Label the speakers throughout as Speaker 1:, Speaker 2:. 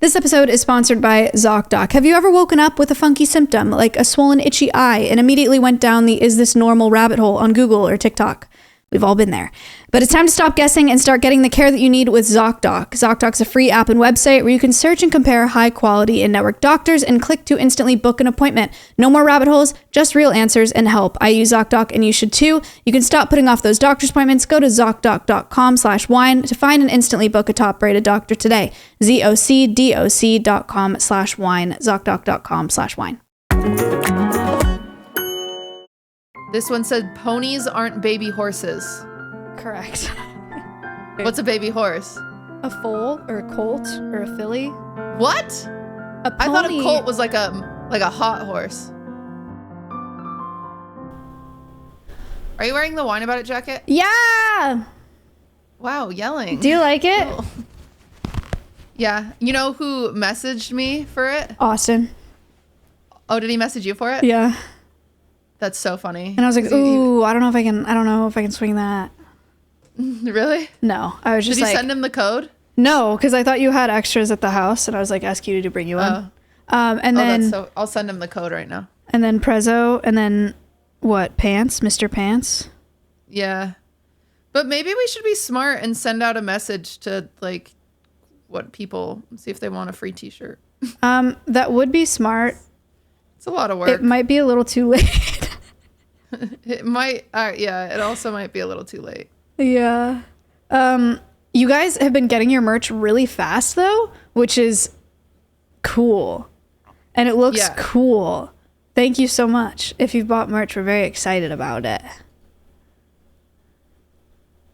Speaker 1: This episode is sponsored by ZocDoc. Have you ever woken up with a funky symptom, like a swollen, itchy eye, and immediately went down the "is this normal" rabbit hole on Google or TikTok? We've all been there. But it's time to stop guessing and start getting the care that you need with ZocDoc. ZocDoc's a free app and website where you can search and compare high-quality in-network doctors and click to instantly book an appointment. No more rabbit holes, just real answers and help. I use ZocDoc and you should too. You can stop putting off those doctor's appointments. Go to ZocDoc.com/wine to find and instantly book a top-rated doctor today. ZocDoc.com/wine. ZocDoc.com/wine.
Speaker 2: This one said, ponies aren't baby horses.
Speaker 1: Correct.
Speaker 2: What's a baby horse?
Speaker 1: A foal or a colt or a filly.
Speaker 2: What?
Speaker 1: A pony.
Speaker 2: I thought a colt was like a hot horse. Are you wearing the Wine About It jacket?
Speaker 1: Yeah!
Speaker 2: Wow, yelling.
Speaker 1: Do you like it?
Speaker 2: Cool. Yeah. You know who messaged me for it?
Speaker 1: Austin.
Speaker 2: Oh, did he message you for it?
Speaker 1: Yeah.
Speaker 2: That's so funny.
Speaker 1: And I was like, ooh, I don't know if I can swing that.
Speaker 2: Really?
Speaker 1: No. I was just
Speaker 2: Did
Speaker 1: like,
Speaker 2: you send him the code?
Speaker 1: no, because I thought you had extras at the house and I was like, ask you to bring you one. And then,
Speaker 2: I'll send him the code right now.
Speaker 1: and then Prezzo, and then what? Pants? Mr. Pants?
Speaker 2: Yeah. But maybe we should be smart and send out a message to like what people, see if they want a free t-shirt.
Speaker 1: That would be smart.
Speaker 2: It's a lot of work.
Speaker 1: It might be a little too late.
Speaker 2: It might, yeah, it also might be a little too late.
Speaker 1: Yeah. You guys have been getting your merch really fast though, which is cool. And it looks cool. Thank you so much. If you've bought merch, we're very excited about it.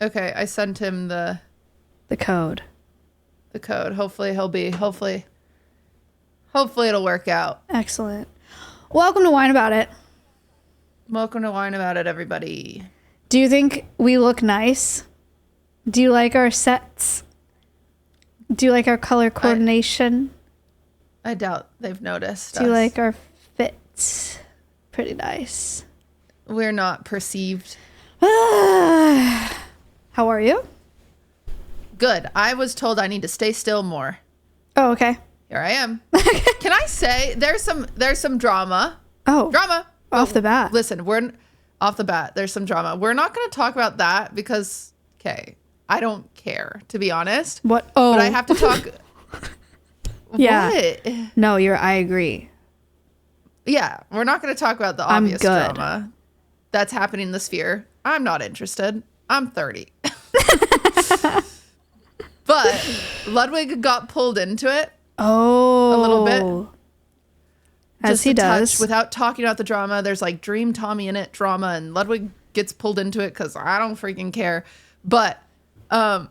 Speaker 2: Okay, I sent him the
Speaker 1: code.
Speaker 2: The code. Hopefully it'll work out.
Speaker 1: Excellent. Welcome to Wine About It.
Speaker 2: Welcome to Wine About It, everybody.
Speaker 1: Do you think we look nice? Do you like our sets? Do you like our color coordination?
Speaker 2: I doubt they've noticed.
Speaker 1: Do you like our fits? Pretty nice.
Speaker 2: We're not perceived.
Speaker 1: How are you?
Speaker 2: Good. I was told I need to stay still more.
Speaker 1: Oh, okay.
Speaker 2: Here I am. Can I say there's some drama?
Speaker 1: Oh.
Speaker 2: Drama.
Speaker 1: Off the bat.
Speaker 2: Listen, off the bat, there's some drama. We're not going to talk about that because, okay, I don't care, to be honest.
Speaker 1: What? Oh.
Speaker 2: But I have to talk.
Speaker 1: Yeah.
Speaker 2: What?
Speaker 1: No, I agree.
Speaker 2: Yeah, we're not going to talk about the obvious drama that's happening in the sphere. I'm not interested. I'm 30. But Ludwig got pulled into it.
Speaker 1: Oh.
Speaker 2: A little bit.
Speaker 1: As he does.
Speaker 2: Without talking about the drama. There's like Dream Tommy in it drama, and Ludwig gets pulled into it because I don't freaking care. But they're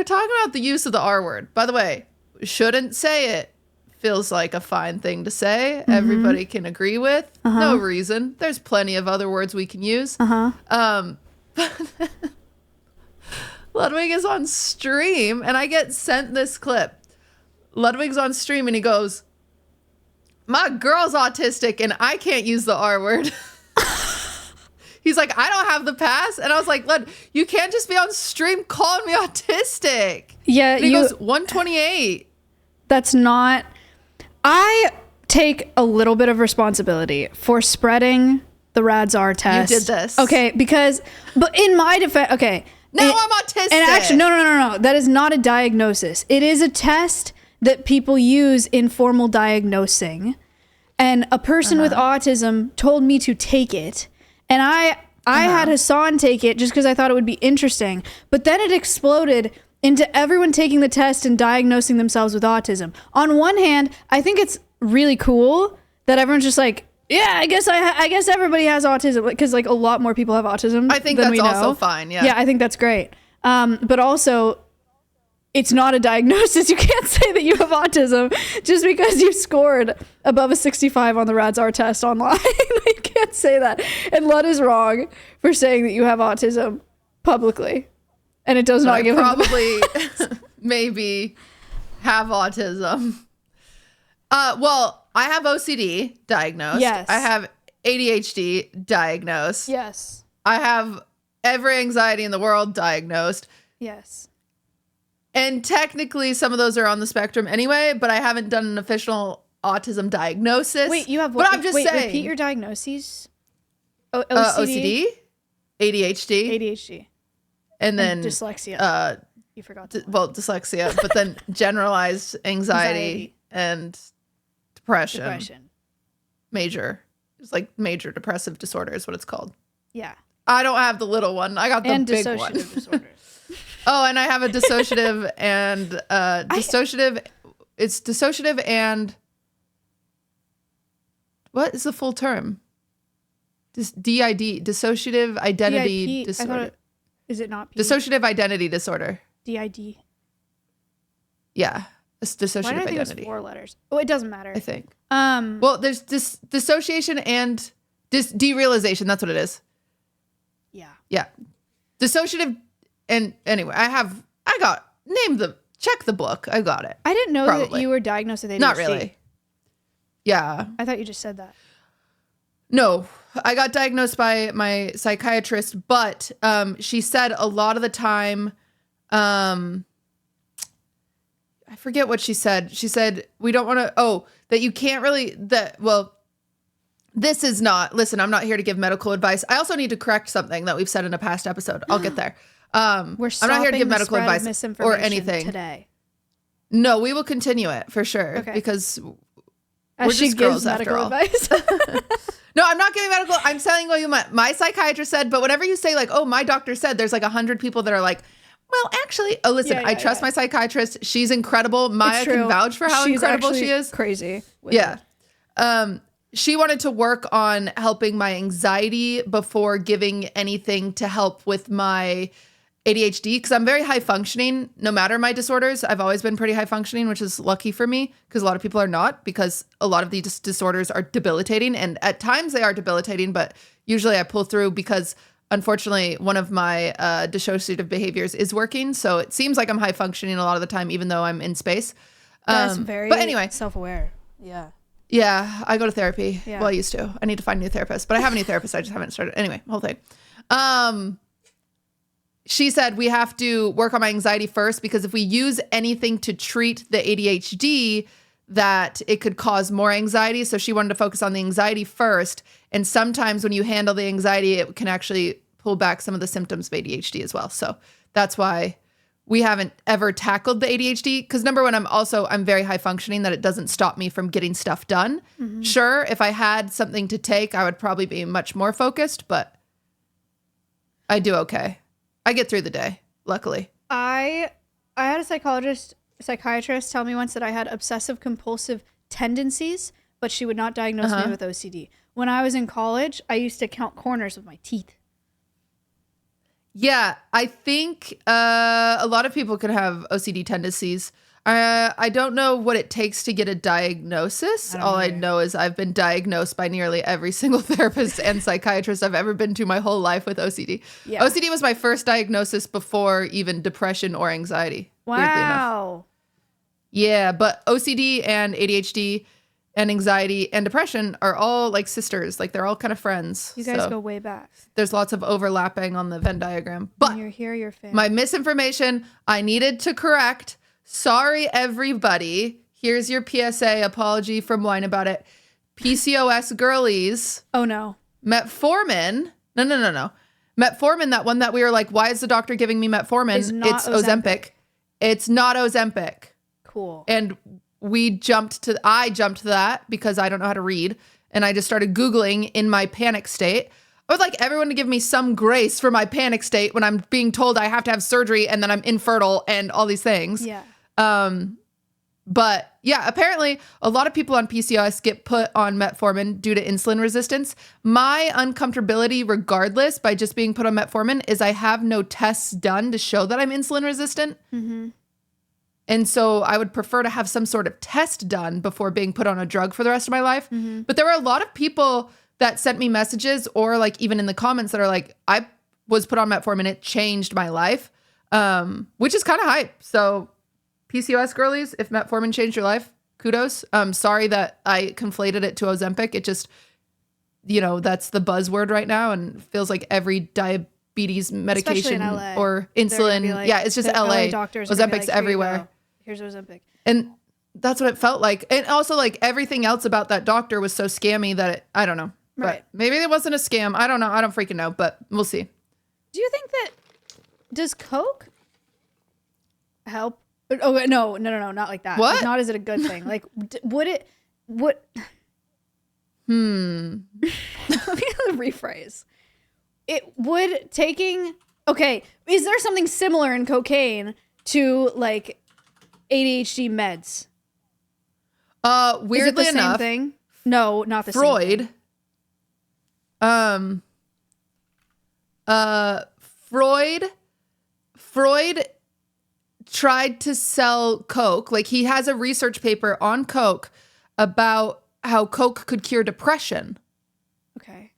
Speaker 2: talking about the use of the R word. By the way, shouldn't say it. Feels like a fine thing to say. Mm-hmm. Everybody can agree with. Uh-huh. No reason. There's plenty of other words we can use.
Speaker 1: Uh-huh.
Speaker 2: Ludwig is on stream, and I get sent this clip. Ludwig's on stream, and he goes, "My girl's autistic, and I can't use the R word." He's like, "I don't have the pass." And I was like, "Lud, you can't just be on stream calling me autistic."
Speaker 1: Yeah.
Speaker 2: And he goes, 128.
Speaker 1: That's not... I take a little bit of responsibility for spreading the RADS-R test.
Speaker 2: You did this.
Speaker 1: Okay, but in my defense, okay.
Speaker 2: Now I'm autistic.
Speaker 1: And actually, no. That is not a diagnosis. It is a test that people use in formal diagnosing. And a person with autism told me to take it. And I had Hassan take it just because I thought it would be interesting. But then it exploded into everyone taking the test and diagnosing themselves with autism. On one hand, I think it's really cool that everyone's just like, yeah, I guess everybody has autism, because like a lot more people have autism.
Speaker 2: I think
Speaker 1: than
Speaker 2: that's
Speaker 1: we know.
Speaker 2: also fine. Yeah.
Speaker 1: Yeah, I think that's great. But also, it's not a diagnosis. You can't say that you have autism just because you scored above a 65 on the RADS-R test online. You can't say that. And Lud is wrong for saying that you have autism publicly. And it does not give
Speaker 2: probably maybe have autism. Well, I have OCD diagnosed.
Speaker 1: Yes.
Speaker 2: I have ADHD diagnosed.
Speaker 1: Yes.
Speaker 2: I have every anxiety in the world diagnosed.
Speaker 1: Yes.
Speaker 2: And technically some of those are on the spectrum anyway, but I haven't done an official autism diagnosis.
Speaker 1: Wait, you have
Speaker 2: what? But I'm just saying.
Speaker 1: Repeat your diagnoses.
Speaker 2: OCD, ADHD,
Speaker 1: and then dyslexia. You forgot.
Speaker 2: Dyslexia, but then generalized anxiety and depression. Major. It's like major depressive disorder is what it's called.
Speaker 1: Yeah.
Speaker 2: I don't have the little one. I got the big one.
Speaker 1: Dissociative disorders.
Speaker 2: Oh, and I have a dissociative and dissociative. It's dissociative and what is the full term? DID, dissociative identity
Speaker 1: DIP,
Speaker 2: disorder.
Speaker 1: Is it not P?
Speaker 2: Dissociative identity disorder.
Speaker 1: DID.
Speaker 2: Yeah, it's dissociative
Speaker 1: Why did I think
Speaker 2: identity.
Speaker 1: it was 4 letters? Oh, it doesn't matter.
Speaker 2: I think. Well, there's dissociation and derealization. That's what it is.
Speaker 1: Yeah.
Speaker 2: Yeah. Dissociative. And anyway, check the book. I got it.
Speaker 1: I didn't know that you were diagnosed with ADHD.
Speaker 2: Not really. Yeah.
Speaker 1: I thought you just said that.
Speaker 2: No, I got diagnosed by my psychiatrist, but she said a lot of the time, I forget what she said. She said, we don't want to, that you can't really, this is not, listen, I'm not here to give medical advice. I also need to correct something that we've said in a past episode. I'll get there. I'm not here to give medical advice or anything
Speaker 1: today.
Speaker 2: No, we will continue it for sure. Okay. Because we're just girls after all.
Speaker 1: Advice.
Speaker 2: No, I'm not giving medical. I'm telling you what my psychiatrist said. But whenever you say like, oh, my doctor said, there's like 100 people that are like, well, actually, listen, I trust my psychiatrist. She's incredible. Maya can vouch for how incredible she is.
Speaker 1: Crazy.
Speaker 2: Yeah. She wanted to work on helping my anxiety before giving anything to help with my ADHD, because I'm very high functioning no matter my disorders. I've always been pretty high functioning, which is lucky for me because a lot of people are not, because a lot of these disorders are debilitating, and at times they are debilitating, but usually I pull through because unfortunately one of my dissociative behaviors is working. So it seems like I'm high functioning a lot of the time, even though I'm in space.
Speaker 1: That's very
Speaker 2: but anyway,
Speaker 1: self-aware. Yeah.
Speaker 2: Yeah, I go to therapy. Yeah. Well, I used to. I need to find a new therapist, but I have a new therapist. I just haven't started. Anyway, whole thing. She said we have to work on my anxiety first, because if we use anything to treat the ADHD, that it could cause more anxiety. So she wanted to focus on the anxiety first. And sometimes when you handle the anxiety, it can actually pull back some of the symptoms of ADHD as well. So that's why we haven't ever tackled the ADHD, because number one, I'm very high functioning, that it doesn't stop me from getting stuff done. Mm-hmm. Sure, if I had something to take, I would probably be much more focused, but I do okay. I get through the day, luckily.
Speaker 1: I had a psychiatrist tell me once that I had obsessive compulsive tendencies, but she would not diagnose me with OCD. When I was in college, I used to count corners with my teeth.
Speaker 2: Yeah, I think a lot of people could have OCD tendencies. I don't know what it takes to get a diagnosis. All I know is I've been diagnosed by nearly every single therapist and psychiatrist I've ever been to my whole life with OCD. Yeah. OCD was my first diagnosis before even depression or anxiety.
Speaker 1: Wow.
Speaker 2: Yeah, but OCD and ADHD and anxiety and depression are all like sisters. Like they're all kind of friends.
Speaker 1: You guys go way back.
Speaker 2: There's lots of overlapping on the Venn diagram. But
Speaker 1: when you're here, you're family.
Speaker 2: My misinformation, I needed to correct. Sorry, everybody. Here's your PSA. Apology from Wine About It. PCOS girlies.
Speaker 1: Oh, no.
Speaker 2: Metformin. No. Metformin, that one that we were like, why is the doctor giving me metformin? It's Ozempic. It's not Ozempic.
Speaker 1: Cool.
Speaker 2: And I jumped to that because I don't know how to read. And I just started Googling in my panic state. I would like everyone to give me some grace for my panic state when I'm being told I have to have surgery and then I'm infertile and all these things.
Speaker 1: Yeah.
Speaker 2: But yeah, apparently a lot of people on PCOS get put on metformin due to insulin resistance. My uncomfortability, regardless, by just being put on metformin, is I have no tests done to show that I'm insulin resistant. Mm-hmm. And so I would prefer to have some sort of test done before being put on a drug for the rest of my life. Mm-hmm. But there were a lot of people that sent me messages, or like even in the comments, that are like, I was put on metformin, it changed my life, which is kind of hype. So PCOS girlies, if metformin changed your life, kudos. Sorry that I conflated it to Ozempic. It just, that's the buzzword right now, and feels like every diabetes medication
Speaker 1: in LA.
Speaker 2: or insulin.
Speaker 1: Like,
Speaker 2: yeah, it's just
Speaker 1: the
Speaker 2: LA.
Speaker 1: doctors
Speaker 2: Ozempic's
Speaker 1: like,
Speaker 2: everywhere.
Speaker 1: Here's Ozempic.
Speaker 2: And that's what it felt like. And also like everything else about that doctor was so scammy that I don't know.
Speaker 1: Right.
Speaker 2: But maybe it wasn't a scam. I don't know. I don't freaking know, but we'll see.
Speaker 1: Do you think that, does Coke help? Oh, no, not like that.
Speaker 2: What?
Speaker 1: Not is it a good thing? Like, would it, let me rephrase. It would okay, is there something similar in cocaine to like ADHD meds?
Speaker 2: Weirdly
Speaker 1: is it the
Speaker 2: enough,
Speaker 1: same thing? No, not the
Speaker 2: Freud,
Speaker 1: same
Speaker 2: thing. Freud tried to sell Coke. Like he has a research paper on Coke about how Coke could cure depression.
Speaker 1: Okay.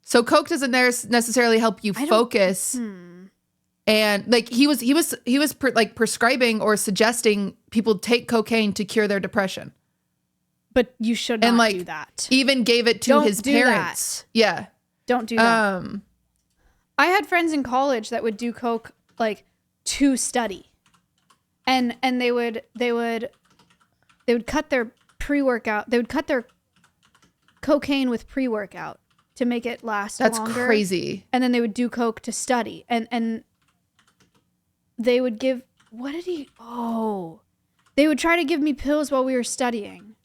Speaker 2: So Coke doesn't necessarily help you focus. And like he was prescribing or suggesting people take cocaine to cure their depression.
Speaker 1: But you should not
Speaker 2: and like
Speaker 1: do that.
Speaker 2: Even gave it to
Speaker 1: Don't
Speaker 2: his
Speaker 1: do
Speaker 2: parents.
Speaker 1: That.
Speaker 2: Yeah.
Speaker 1: Don't do that. I had friends in college that would do Coke like to study. And they would cut their pre-workout. They would cut their cocaine with pre-workout to make it last longer.
Speaker 2: That's crazy.
Speaker 1: And then they would do Coke to study. And they would give, they would try to give me pills while we were studying.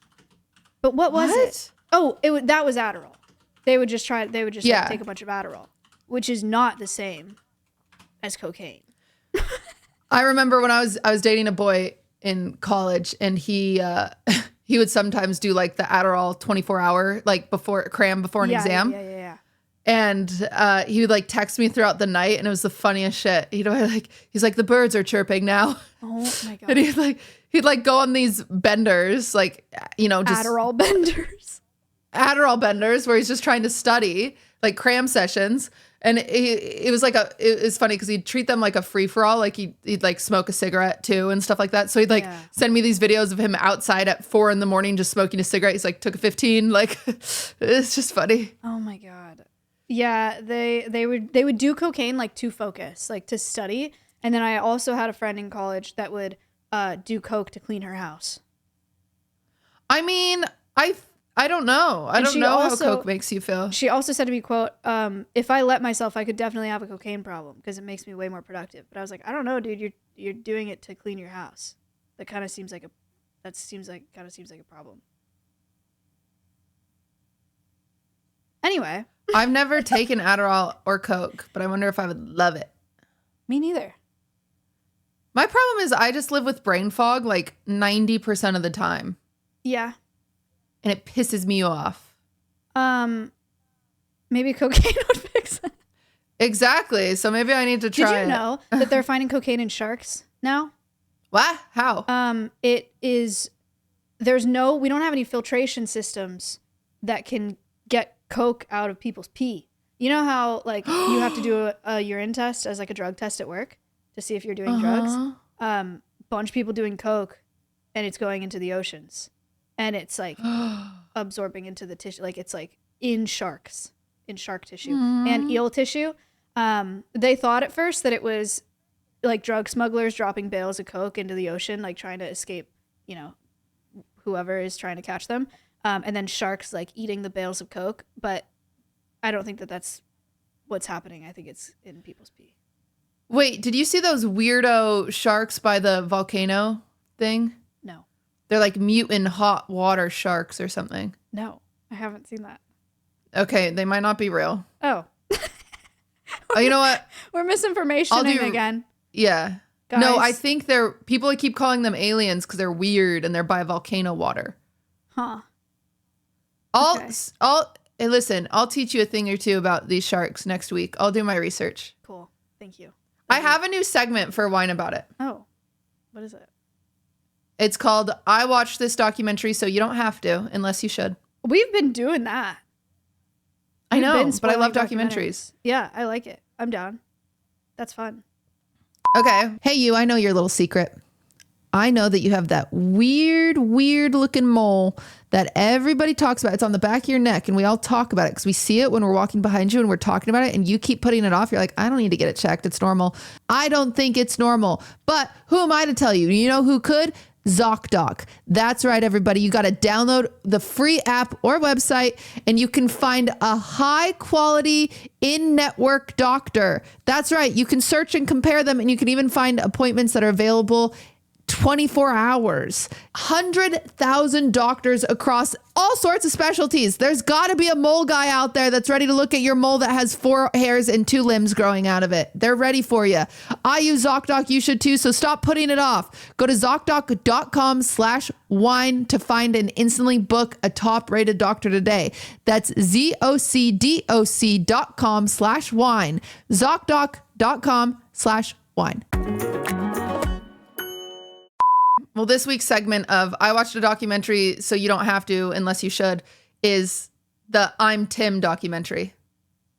Speaker 1: But what was it? Oh, that was Adderall. They would just like, take a bunch of Adderall, which is not the same as cocaine.
Speaker 2: I remember when I was dating a boy in college, and he would sometimes do like the Adderall 24-hour, like before an exam.
Speaker 1: Yeah.
Speaker 2: And he would like text me throughout the night, and it was the funniest shit. He's like, the birds are chirping now.
Speaker 1: Oh my God.
Speaker 2: And he'd go on these benders, like, just
Speaker 1: Adderall benders where he's just trying to study, like cram sessions. And it was funny because he'd treat them like a free for all. Like he'd like smoke a cigarette too and stuff like that. So he'd send me these videos of him outside at 4 a.m. just smoking a cigarette. He's like, took a 15. Like, it's just funny. Oh my God. Yeah. They would do cocaine like to focus, like to study. And then I also had a friend in college that would do Coke to clean her house.
Speaker 2: I mean, I don't know. I don't know how Coke makes you feel.
Speaker 1: She also said to me, quote, if I let myself, I could definitely have a cocaine problem because it makes me way more productive. But I was like, I don't know, dude. You're doing it to clean your house. That kind of seems like a problem. Anyway.
Speaker 2: I've never taken Adderall or Coke, but I wonder if I would love it.
Speaker 1: Me neither.
Speaker 2: My problem is I just live with brain fog like 90% of the time.
Speaker 1: Yeah.
Speaker 2: And it pisses me off.
Speaker 1: Maybe cocaine would fix it.
Speaker 2: Exactly. So maybe I need to try it.
Speaker 1: Did you know that they're finding cocaine in sharks now?
Speaker 2: What? How?
Speaker 1: We don't have any filtration systems that can get Coke out of people's pee. You know how like you have to do a urine test as like a drug test at work to see if you're doing drugs? Bunch of people doing Coke and it's going into the oceans. And it's like absorbing into the tissue. Like it's like in shark tissue and eel tissue. They thought at first that it was like drug smugglers dropping bales of Coke into the ocean, like trying to escape, whoever is trying to catch them. And then sharks like eating the bales of Coke. But I don't think that that's what's happening. I think it's in people's pee.
Speaker 2: Wait, did you see those weirdo sharks by the volcano thing?
Speaker 1: No.
Speaker 2: They're like mutant hot water sharks or something.
Speaker 1: No, I haven't seen that.
Speaker 2: Okay, they might not be real.
Speaker 1: Oh.
Speaker 2: Oh, you know what?
Speaker 1: We're misinformationing again.
Speaker 2: Yeah.
Speaker 1: Guys.
Speaker 2: No, I think people keep calling them aliens because they're weird and they're by volcano water.
Speaker 1: Huh.
Speaker 2: Hey, listen, I'll teach you a thing or two about these sharks next week. I'll do my research.
Speaker 1: Cool. Thank you.
Speaker 2: I have a new segment for Whine About It.
Speaker 1: Oh, what is it?
Speaker 2: It's called I Watched This Documentary So You Don't Have to, unless you should.
Speaker 1: We've been doing that.
Speaker 2: I know, but I love documentaries.
Speaker 1: Yeah, I like it. I'm down. That's fun.
Speaker 2: Okay. Hey, you, I know your little secret. I know that you have that weird looking mole that everybody talks about. It's on the back of your neck, and we all talk about it because we see it when we're walking behind you and we're talking about it, and you keep putting it off. You're like, I don't need to get it checked. It's normal. I don't think it's normal. But who am I to tell you? You know who could? ZocDoc. That's right, everybody. You got to download the free app or website, and you can find a high quality in-network doctor. That's right. You can search and compare them, and you can even find appointments that are available 24 hours, 100,000 doctors across all sorts of specialties. There's got to be a mole guy out there that's ready to look at your mole that has 4 hairs and 2 limbs growing out of it. They're ready for you. I use ZocDoc. You should too. So stop putting it off. Go to ZocDoc.com/wine to find and instantly book a top rated doctor today. That's ZocDoc.com/wine. ZocDoc.com/wine. Well, this week's segment of I watched a documentary so you don't have to unless you should is the I'm Tim documentary.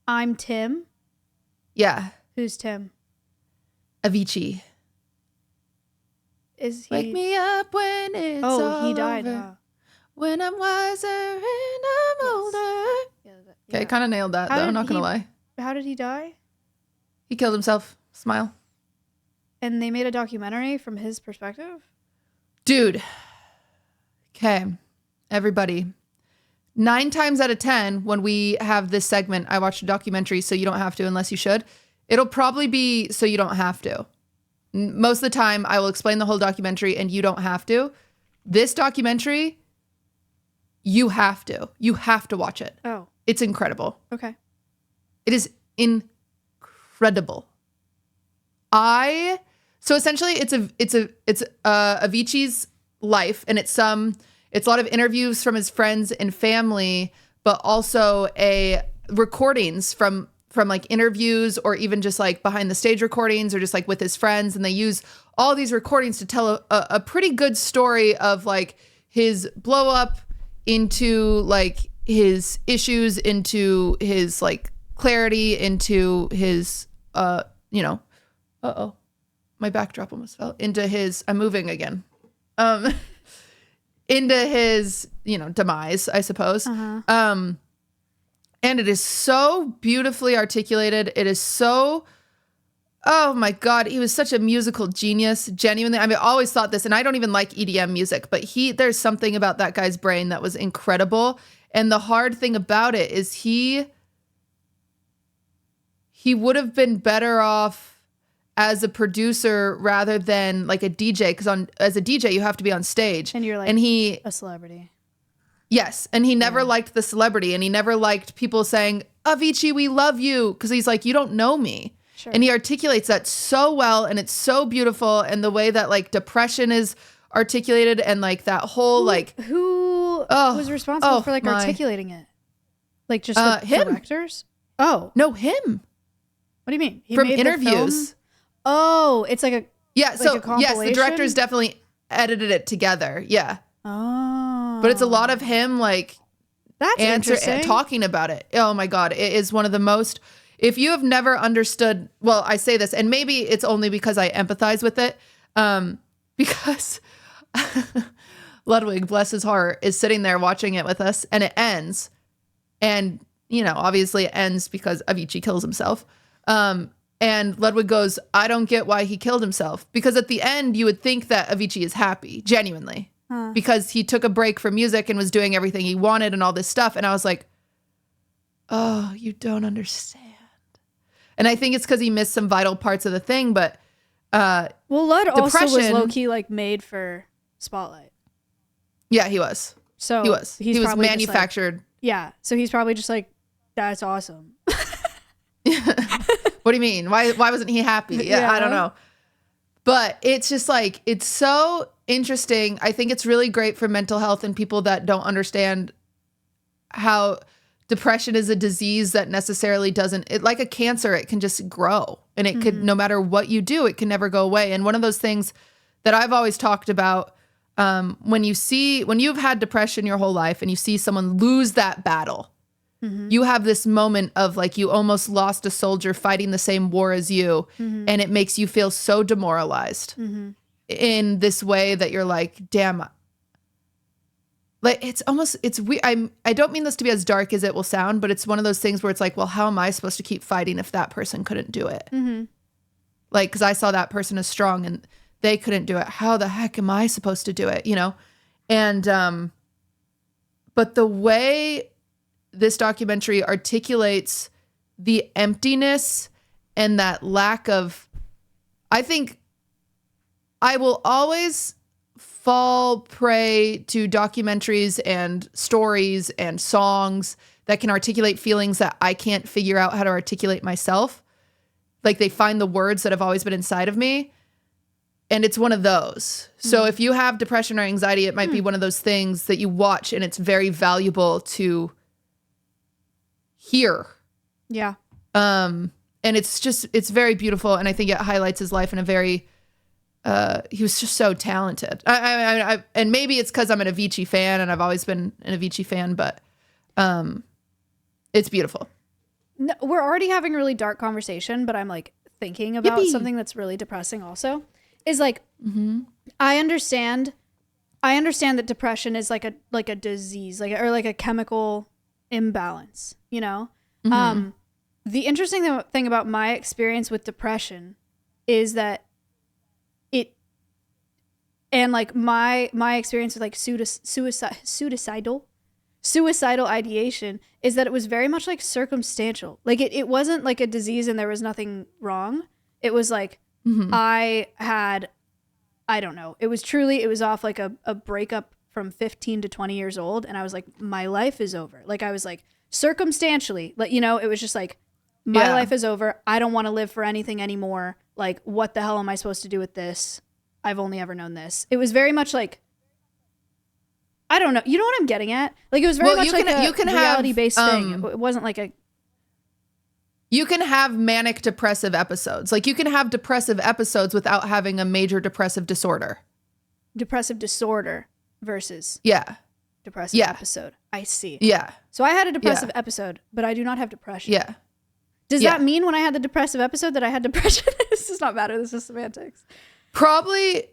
Speaker 1: I'm Tim?
Speaker 2: Yeah.
Speaker 1: Who's Tim?
Speaker 2: Avicii.
Speaker 1: Is he?
Speaker 2: Wake me up when it's all
Speaker 1: he died.
Speaker 2: over.
Speaker 1: Huh?
Speaker 2: When I'm wiser and I'm older.
Speaker 1: Yeah,
Speaker 2: Okay, kind of nailed that though, I'm not going to lie.
Speaker 1: How did he die?
Speaker 2: He killed himself. Smile.
Speaker 1: And they made a documentary from his perspective?
Speaker 2: Dude. Okay. Everybody. 9 times out of 10, when we have this segment, I watched a documentary so you don't have to unless you should. It'll probably be so you don't have to. Most of the time, I will explain the whole documentary and you don't have to. This documentary, you have to. You have to watch it.
Speaker 1: Oh.
Speaker 2: It's incredible.
Speaker 1: Okay.
Speaker 2: It is incredible. So essentially it's Avicii's life, and it's a lot of interviews from his friends and family, but also recordings from like interviews or even just like behind the stage recordings or just like with his friends. And they use all these recordings to tell a pretty good story of like his blow up into like his issues, into his like clarity, into his, my backdrop almost fell into his, I'm moving again, into his, demise, I suppose. Uh-huh. And it is so beautifully articulated. It is so, oh my God, he was such a musical genius, genuinely. I mean, I always thought this, and I don't even like EDM music, but there's something about that guy's brain that was incredible. And the hard thing about it is he would have been better off as a producer rather than like a DJ, because as a DJ you have to be on stage,
Speaker 1: and you're like a celebrity.
Speaker 2: Yes, and he never liked the celebrity, and he never liked people saying, Avicii, we love you, because he's like, you don't know me. Sure. And he articulates that so well, and it's so beautiful, and the way that like depression is articulated, and like that whole
Speaker 1: who was responsible for like articulating it, like just the directors. Oh
Speaker 2: no, him.
Speaker 1: What do you mean? He
Speaker 2: from
Speaker 1: made
Speaker 2: interviews.
Speaker 1: Oh, it's like a
Speaker 2: yes. The directors definitely edited it together. Yeah.
Speaker 1: Oh,
Speaker 2: but it's a lot of him like
Speaker 1: interesting.
Speaker 2: Talking about it. Oh my God, it is one of the most. If you have never understood, well, I say this, and maybe it's only because I empathize with it, because Ludwig, bless his heart, is sitting there watching it with us, and it ends, and obviously it ends because Avicii kills himself. And Ludwig goes, I don't get why he killed himself. Because at the end, you would think that Avicii is happy, genuinely. Because he took a break from music and was doing everything he wanted and all this stuff. And I was like, oh, you don't understand. And I think it's because he missed some vital parts of the thing. But
Speaker 1: Lud also was low-key like made for Spotlight.
Speaker 2: Yeah, he was.
Speaker 1: So
Speaker 2: he was manufactured.
Speaker 1: So he's probably just like, that's awesome.
Speaker 2: What do you mean? Why wasn't he happy? Yeah, I don't know. But it's just like, it's so interesting. I think it's really great for mental health and people that don't understand how depression is a disease that necessarily doesn't, like a cancer, it can just grow. And it could, no matter what you do, it can never go away. And one of those things that I've always talked about, when you've had depression your whole life and you see someone lose that battle, you have this moment of like you almost lost a soldier fighting the same war as you, and it makes you feel so demoralized. in this way that you're like, damn, like it's weird. I don't mean this to be as dark as it will sound, but it's one of those things where it's like, well, how am I supposed to keep fighting if that person couldn't do it?
Speaker 1: Mm-hmm.
Speaker 2: Like, because I saw that person as strong and they couldn't do it. How the heck am I supposed to do it? You know? And, but the way this documentary articulates the emptiness and that lack of, I think I will always fall prey to documentaries and stories and songs that can articulate feelings that I can't figure out how to articulate myself. Like they find the words that have always been inside of me. And it's one of those. So if you have depression or anxiety, it might be one of those things that you watch and it's very valuable to hear.
Speaker 1: Yeah.
Speaker 2: And it's very beautiful. And I think it highlights his life in a very, he was just so talented. And maybe it's because I'm an Avicii fan and I've always been an Avicii fan, but it's beautiful.
Speaker 1: No, we're already having a really dark conversation, but I'm like thinking about something that's really depressing also. Is like, I understand that depression is like a disease, or like a chemical imbalance, you know? The interesting thing about my experience with depression is that and like my experience with like suicidal ideation is that it was very much like circumstantial. Like it wasn't like a disease and there was nothing wrong. It was like, I don't know. It was off like a breakup from 15 to 20 years old. And I was like, my life is over. Like I was like circumstantially, like, you know, it was just like, my life is over. I don't want to live for anything anymore. Like, what the hell am I supposed to do with this? I've only ever known this. It was very much like, I don't know. You know what I'm getting at? Like it was very much like a reality-based thing. It wasn't like a...
Speaker 2: You can have manic depressive episodes. Like you can have depressive episodes without having a major depressive disorder.
Speaker 1: Depressive disorder versus depressive episode. I see.
Speaker 2: Yeah.
Speaker 1: So I had a depressive episode, but I do not have depression.
Speaker 2: Yeah.
Speaker 1: Does that mean when I had the depressive episode that I had depression? This does not matter. This is semantics.
Speaker 2: Probably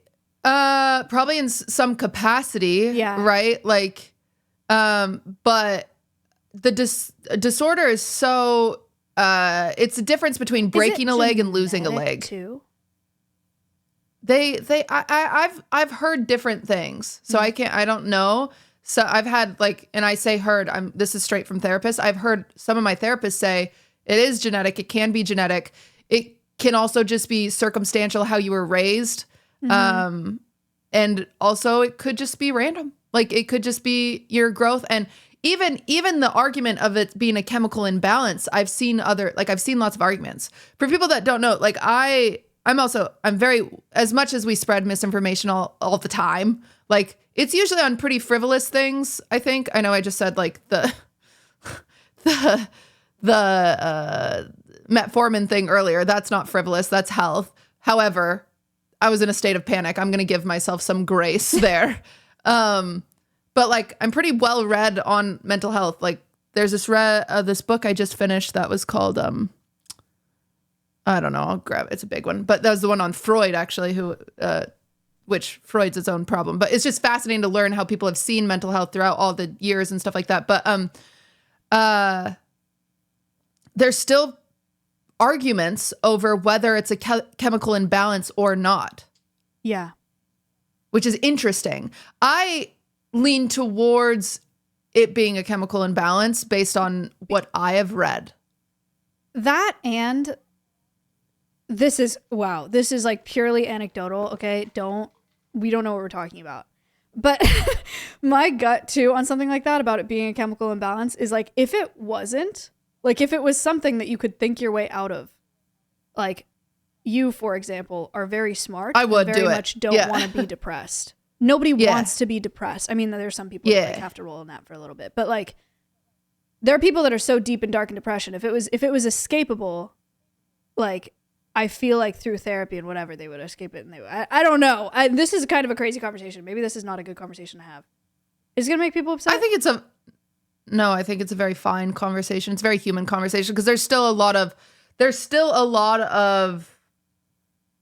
Speaker 2: in some capacity.
Speaker 1: Yeah.
Speaker 2: Right. Like, but the disorder is so. It's a difference between breaking a leg and losing a leg.
Speaker 1: Too?
Speaker 2: I've heard different things, so I don't know. So I've had and I say heard. This is straight from therapists. I've heard some of my therapists say it is genetic. It can be genetic. It can also just be circumstantial how you were raised, and also it could just be random. Like it could just be your growth and. Even the argument of it being a chemical imbalance, I've seen lots of arguments. For people that don't know, like I'm very, as much as we spread misinformation all the time, like it's usually on pretty frivolous things, I think. I know I just said like the metformin thing earlier. That's not frivolous, that's health. However, I was in a state of panic. I'm going to give myself some grace there. But like, I'm pretty well read on mental health. Like there's this book I just finished that was called, I don't know, I'll grab it. It's a big one, but that was the one on Freud actually, which Freud's its own problem, but it's just fascinating to learn how people have seen mental health throughout all the years and stuff like that. But, there's still arguments over whether it's a chemical imbalance or not.
Speaker 1: Yeah.
Speaker 2: Which is interesting. I lean towards it being a chemical imbalance based on what I have read.
Speaker 1: That and this is like purely anecdotal. Okay. We don't know what we're talking about, but my gut too on something like that about it being a chemical imbalance is like, if it wasn't like, if it was something that you could think your way out of, like you, for example, are very smart.
Speaker 2: I would
Speaker 1: very
Speaker 2: do it.
Speaker 1: much don't want to be depressed. Nobody wants to be depressed. I mean, there's some people that have to roll in that for a little bit, but like there are people that are so deep in dark and depression. If it was escapable, like I feel like through therapy and whatever, they would escape it. And I don't know. This is kind of a crazy conversation. Maybe this is not a good conversation to have. Is it going to make people upset?
Speaker 2: I think it's a very fine conversation. It's a very human conversation because there's still a lot of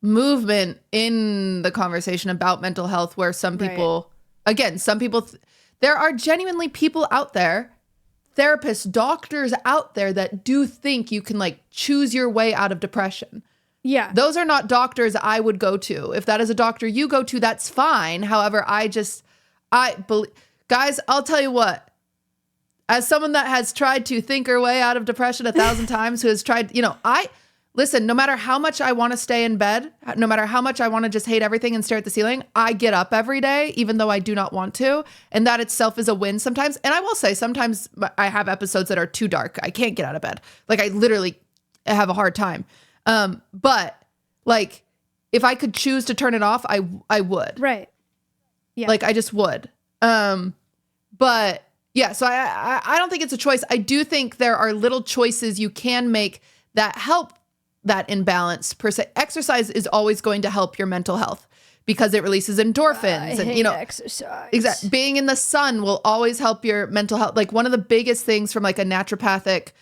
Speaker 2: movement in the conversation about mental health where some people, again, there are genuinely people out there, therapists, doctors out there that do think you can like choose your way out of depression.
Speaker 1: Yeah.
Speaker 2: Those are not doctors I would go to. If that is a doctor you go to, that's fine. However, guys, I'll tell you what, as someone that has tried to think her way out of depression 1,000 times, who has tried, listen, no matter how much I want to stay in bed, no matter how much I want to just hate everything and stare at the ceiling, I get up every day, even though I do not want to. And that itself is a win sometimes. And I will say sometimes I have episodes that are too dark. I can't get out of bed. Like I literally have a hard time. But like if I could choose to turn it off, I would.
Speaker 1: Right. Yeah.
Speaker 2: Like I just would. But yeah, so I don't think it's a choice. I do think there are little choices you can make that help that imbalance per se. Exercise is always going to help your mental health because it releases endorphins.
Speaker 1: I hate exercise.
Speaker 2: Exactly. Being in the sun will always help your mental health. Like one of the biggest things from like a naturopathic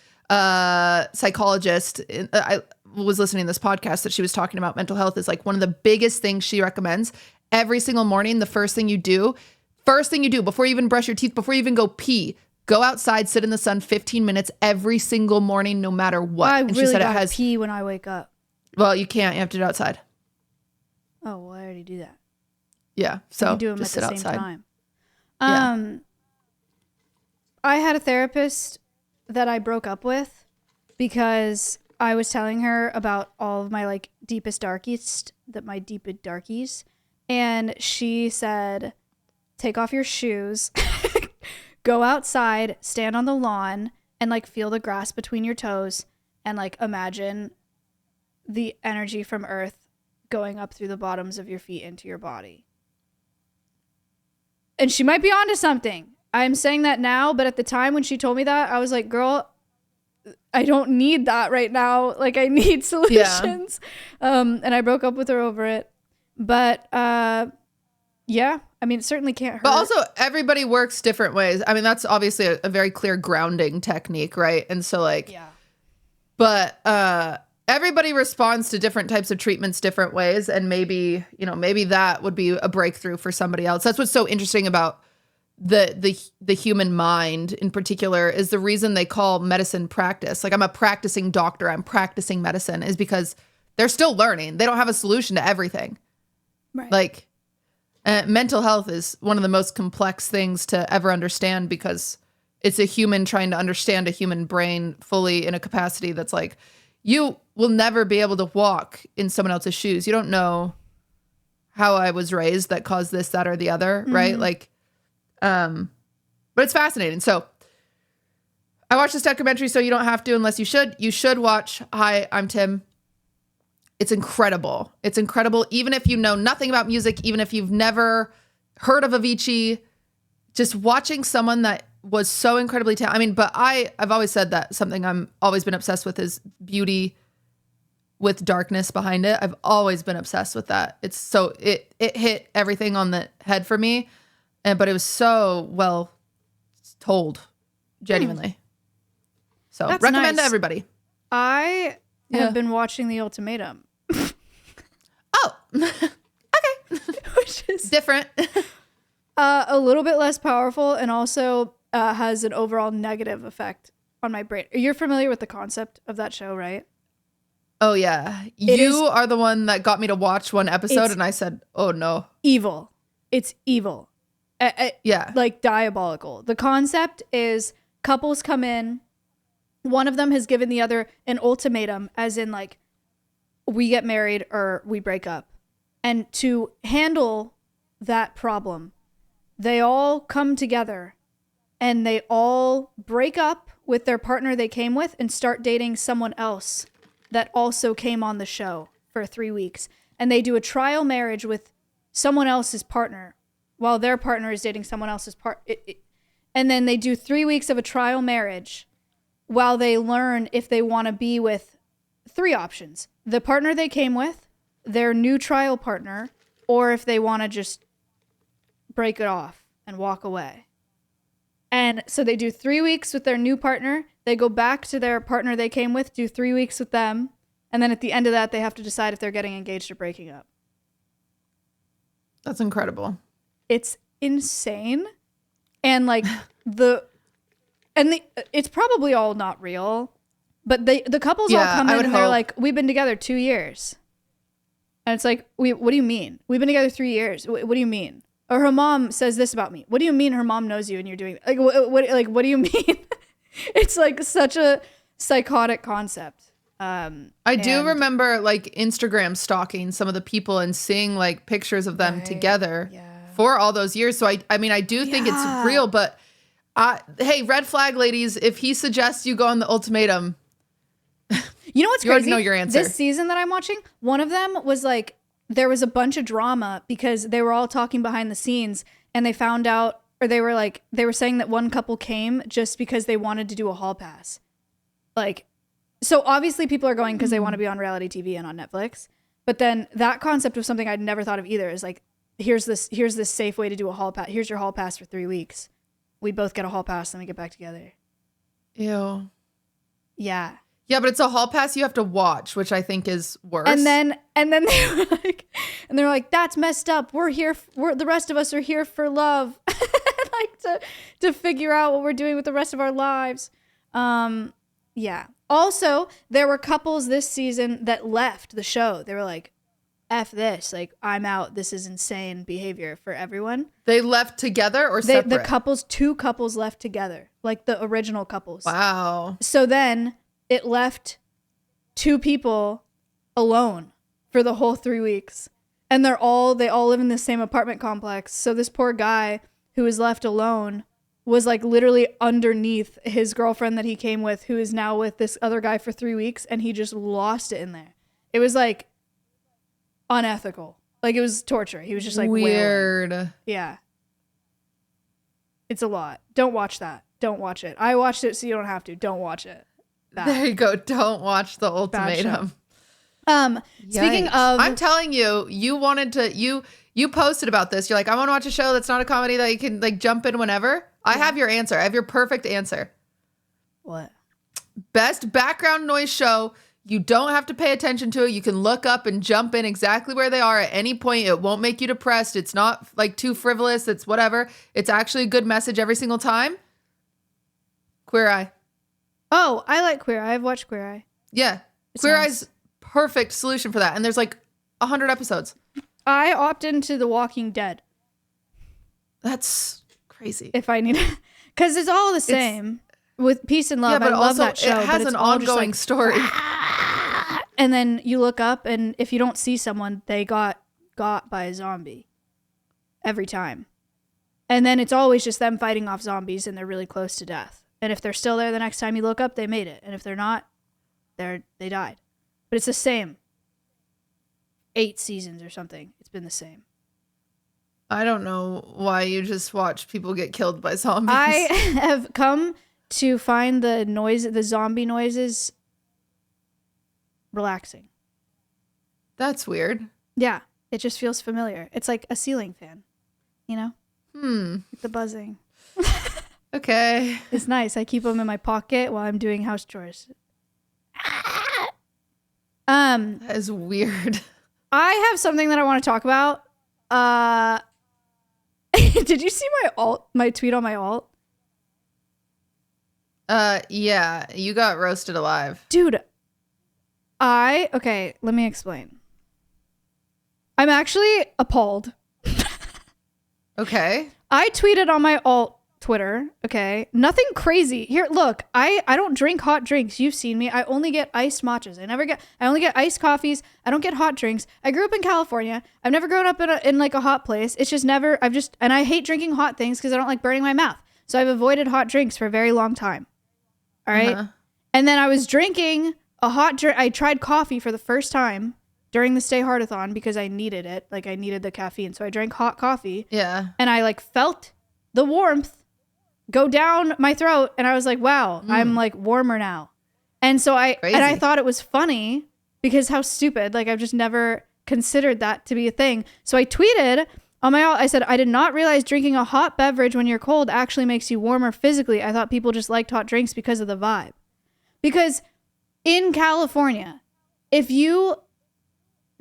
Speaker 2: psychologist, I was listening to this podcast that she was talking about mental health, is like one of the biggest things she recommends every single morning. The first thing you do before you even brush your teeth, before you even go pee, go outside, sit in the sun 15 minutes every single morning, no matter what.
Speaker 1: I
Speaker 2: and
Speaker 1: really
Speaker 2: she said
Speaker 1: gotta pee when I wake up.
Speaker 2: Well, you can't. You have to do it outside.
Speaker 1: Oh, well, I already do that.
Speaker 2: Yeah. So
Speaker 1: you do them
Speaker 2: just
Speaker 1: at
Speaker 2: sit
Speaker 1: the same
Speaker 2: outside.
Speaker 1: time.
Speaker 2: Yeah.
Speaker 1: I had a therapist that I broke up with because I was telling her about all of my like deepest darkies. And she said, take off your shoes, go outside, stand on the lawn, and like feel the grass between your toes, and like imagine the energy from Earth going up through the bottoms of your feet into your body. And she might be onto something. I'm saying that now, but at the time when she told me that, I was like, girl, I don't need that right now. Like I need solutions. Yeah. And I broke up with her over it. But yeah, I mean, it certainly can't hurt.
Speaker 2: But also, everybody works different ways. I mean, that's obviously a very clear grounding technique, right? And so, like, yeah. But everybody responds to different types of treatments different ways, and maybe that would be a breakthrough for somebody else. That's what's so interesting about the human mind in particular, is the reason they call medicine practice. Like, I'm a practicing doctor, I'm practicing medicine, is because they're still learning. They don't have a solution to everything. Right. Like, mental health is one of the most complex things to ever understand, because it's a human trying to understand a human brain fully in a capacity that's like, you will never be able to walk in someone else's shoes. You don't know how I was raised that caused this, that, or the other, right? Like, but it's fascinating. So I watched this documentary, so you don't have to unless you should. You should watch Hi, I'm Tim. It's incredible. It's incredible. Even if you know nothing about music, even if you've never heard of Avicii, just watching someone that was so incredibly talented. I mean, but I've always said that something I'm always been obsessed with is beauty with darkness behind it. I've always been obsessed with that. It's so, it hit everything on the head for me. But it was so well told, genuinely. So that's recommend to everybody.
Speaker 1: I have been watching The Ultimatum.
Speaker 2: Oh, okay.
Speaker 1: Which is
Speaker 2: different.
Speaker 1: A little bit less powerful, and also has an overall negative effect on my brain. You're familiar with the concept of that show, right?
Speaker 2: Oh, yeah. You are the one that got me to watch one episode, and I said, oh, no.
Speaker 1: Evil. It's evil.
Speaker 2: Yeah.
Speaker 1: Like diabolical. The concept is couples come in. One of them has given the other an ultimatum, as in like, we get married or we break up. And to handle that problem, they all come together and they all break up with their partner they came with and start dating someone else that also came on the show for 3 weeks. And they do a trial marriage with someone else's partner while their partner is dating someone else's and then they do 3 weeks of a trial marriage while they learn if they want to be with 3 options: the partner they came with, their new trial partner, or if they want to just break it off and walk away. And so they do 3 weeks with their new partner. They go back to their partner they came with, do 3 weeks with them, And then at the end of that, they have to decide if they're getting engaged or breaking up.
Speaker 2: That's incredible.
Speaker 1: It's insane. And like it's probably all not real, but the couples all come in and they're like, we've been together 2 years. And it's like, what do you mean? We've been together 3 years. What do you mean? Or her mom says this about me. What do you mean her mom knows you and you're doing like what do you mean? It's like such a psychotic concept.
Speaker 2: I do remember like Instagram stalking some of the people and seeing like pictures of them together for all those years. So I mean, I do think it's real, but hey, red flag ladies, if he suggests you go on the ultimatum,
Speaker 1: you know what's
Speaker 2: you
Speaker 1: crazy?
Speaker 2: Already know your answer.
Speaker 1: This season that I'm watching, one of them was like, there was a bunch of drama because they were all talking behind the scenes and they found out, or they were saying that one couple came just because they wanted to do a hall pass. Like, so obviously people are going because they want to be on reality TV and on Netflix. But then that concept was something I'd never thought of either. Is like, here's this safe way to do a hall pass. Here's your hall pass for 3 weeks. We both get a hall pass, then we get back together.
Speaker 2: Ew.
Speaker 1: Yeah.
Speaker 2: Yeah, but it's a hall pass you have to watch, which I think is worse.
Speaker 1: And then they were like, that's messed up. The rest of us are here for love. Like to figure out what we're doing with the rest of our lives. Yeah. Also, there were couples this season that left the show. They were like, F this. Like, I'm out. This is insane behavior for everyone.
Speaker 2: They left together or separate?
Speaker 1: Two couples left together. Like the original couples.
Speaker 2: Wow.
Speaker 1: So then it left 2 people alone for the whole 3 weeks. And they all live in the same apartment complex. So this poor guy who was left alone was like literally underneath his girlfriend that he came with, who is now with this other guy for 3 weeks, and he just lost it in there. It was like unethical. Like it was torture. He was just like
Speaker 2: weird.
Speaker 1: Wailing. Yeah. It's a lot. Don't watch that. Don't watch it. I watched it so you don't have to. Don't watch it.
Speaker 2: There you go. Don't watch the ultimatum.
Speaker 1: Speaking of,
Speaker 2: I'm telling you, you posted about this. You're like, I want to watch a show that's not a comedy that you can like jump in whenever. I have your answer. I have your perfect answer.
Speaker 1: What?
Speaker 2: Best background noise show. You don't have to pay attention to it. You can look up and jump in exactly where they are at any point. It won't make you depressed. It's not like too frivolous. It's whatever. It's actually a good message every single time. Queer Eye.
Speaker 1: Oh, I like Queer Eye. I've watched Queer Eye.
Speaker 2: Yeah. Queer Eye's perfect solution for that. And there's like 100 episodes.
Speaker 1: I opt into The Walking Dead.
Speaker 2: That's crazy.
Speaker 1: If I need, because it's all the same with peace and love.
Speaker 2: Yeah, but
Speaker 1: I love that show.
Speaker 2: It has an ongoing story.
Speaker 1: And then you look up, and if you don't see someone, they got by a zombie every time. And then it's always just them fighting off zombies, and they're really close to death. And if they're still there the next time you look up, they made it. And if they're not, they died. But it's the same. 8 seasons or something. It's been the same.
Speaker 2: I don't know why you just watch people get killed by zombies.
Speaker 1: I have come to find the zombie noises relaxing.
Speaker 2: That's weird.
Speaker 1: Yeah, it just feels familiar. It's like a ceiling fan, you know? The buzzing.
Speaker 2: Okay.
Speaker 1: It's nice. I keep them in my pocket while I'm doing house chores.
Speaker 2: That is weird.
Speaker 1: I have something that I want to talk about. Did you see my tweet on my alt?
Speaker 2: Yeah, you got roasted alive.
Speaker 1: Dude, okay, let me explain. I'm actually appalled.
Speaker 2: Okay.
Speaker 1: I tweeted on my alt Twitter, okay? Nothing crazy. Here, look, I don't drink hot drinks. You've seen me. I only get iced matchas. I only get iced coffees. I don't get hot drinks. I grew up in California. I've never grown up in like a hot place. It's just never, and I hate drinking hot things because I don't like burning my mouth. So I've avoided hot drinks for a very long time. All right. Uh-huh. And then I was drinking a hot drink. I tried coffee for the first time during the Stay Hardathon because I needed it. Like I needed the caffeine. So I drank hot coffee.
Speaker 2: Yeah.
Speaker 1: And I like felt the warmth go down my throat. And I was like, wow, I'm like warmer now. And so I thought it was funny because how stupid. Like I've just never considered that to be a thing. So I tweeted on my alt, I said, I did not realize drinking a hot beverage when you're cold actually makes you warmer physically. I thought people just liked hot drinks because of the vibe. Because in California, if you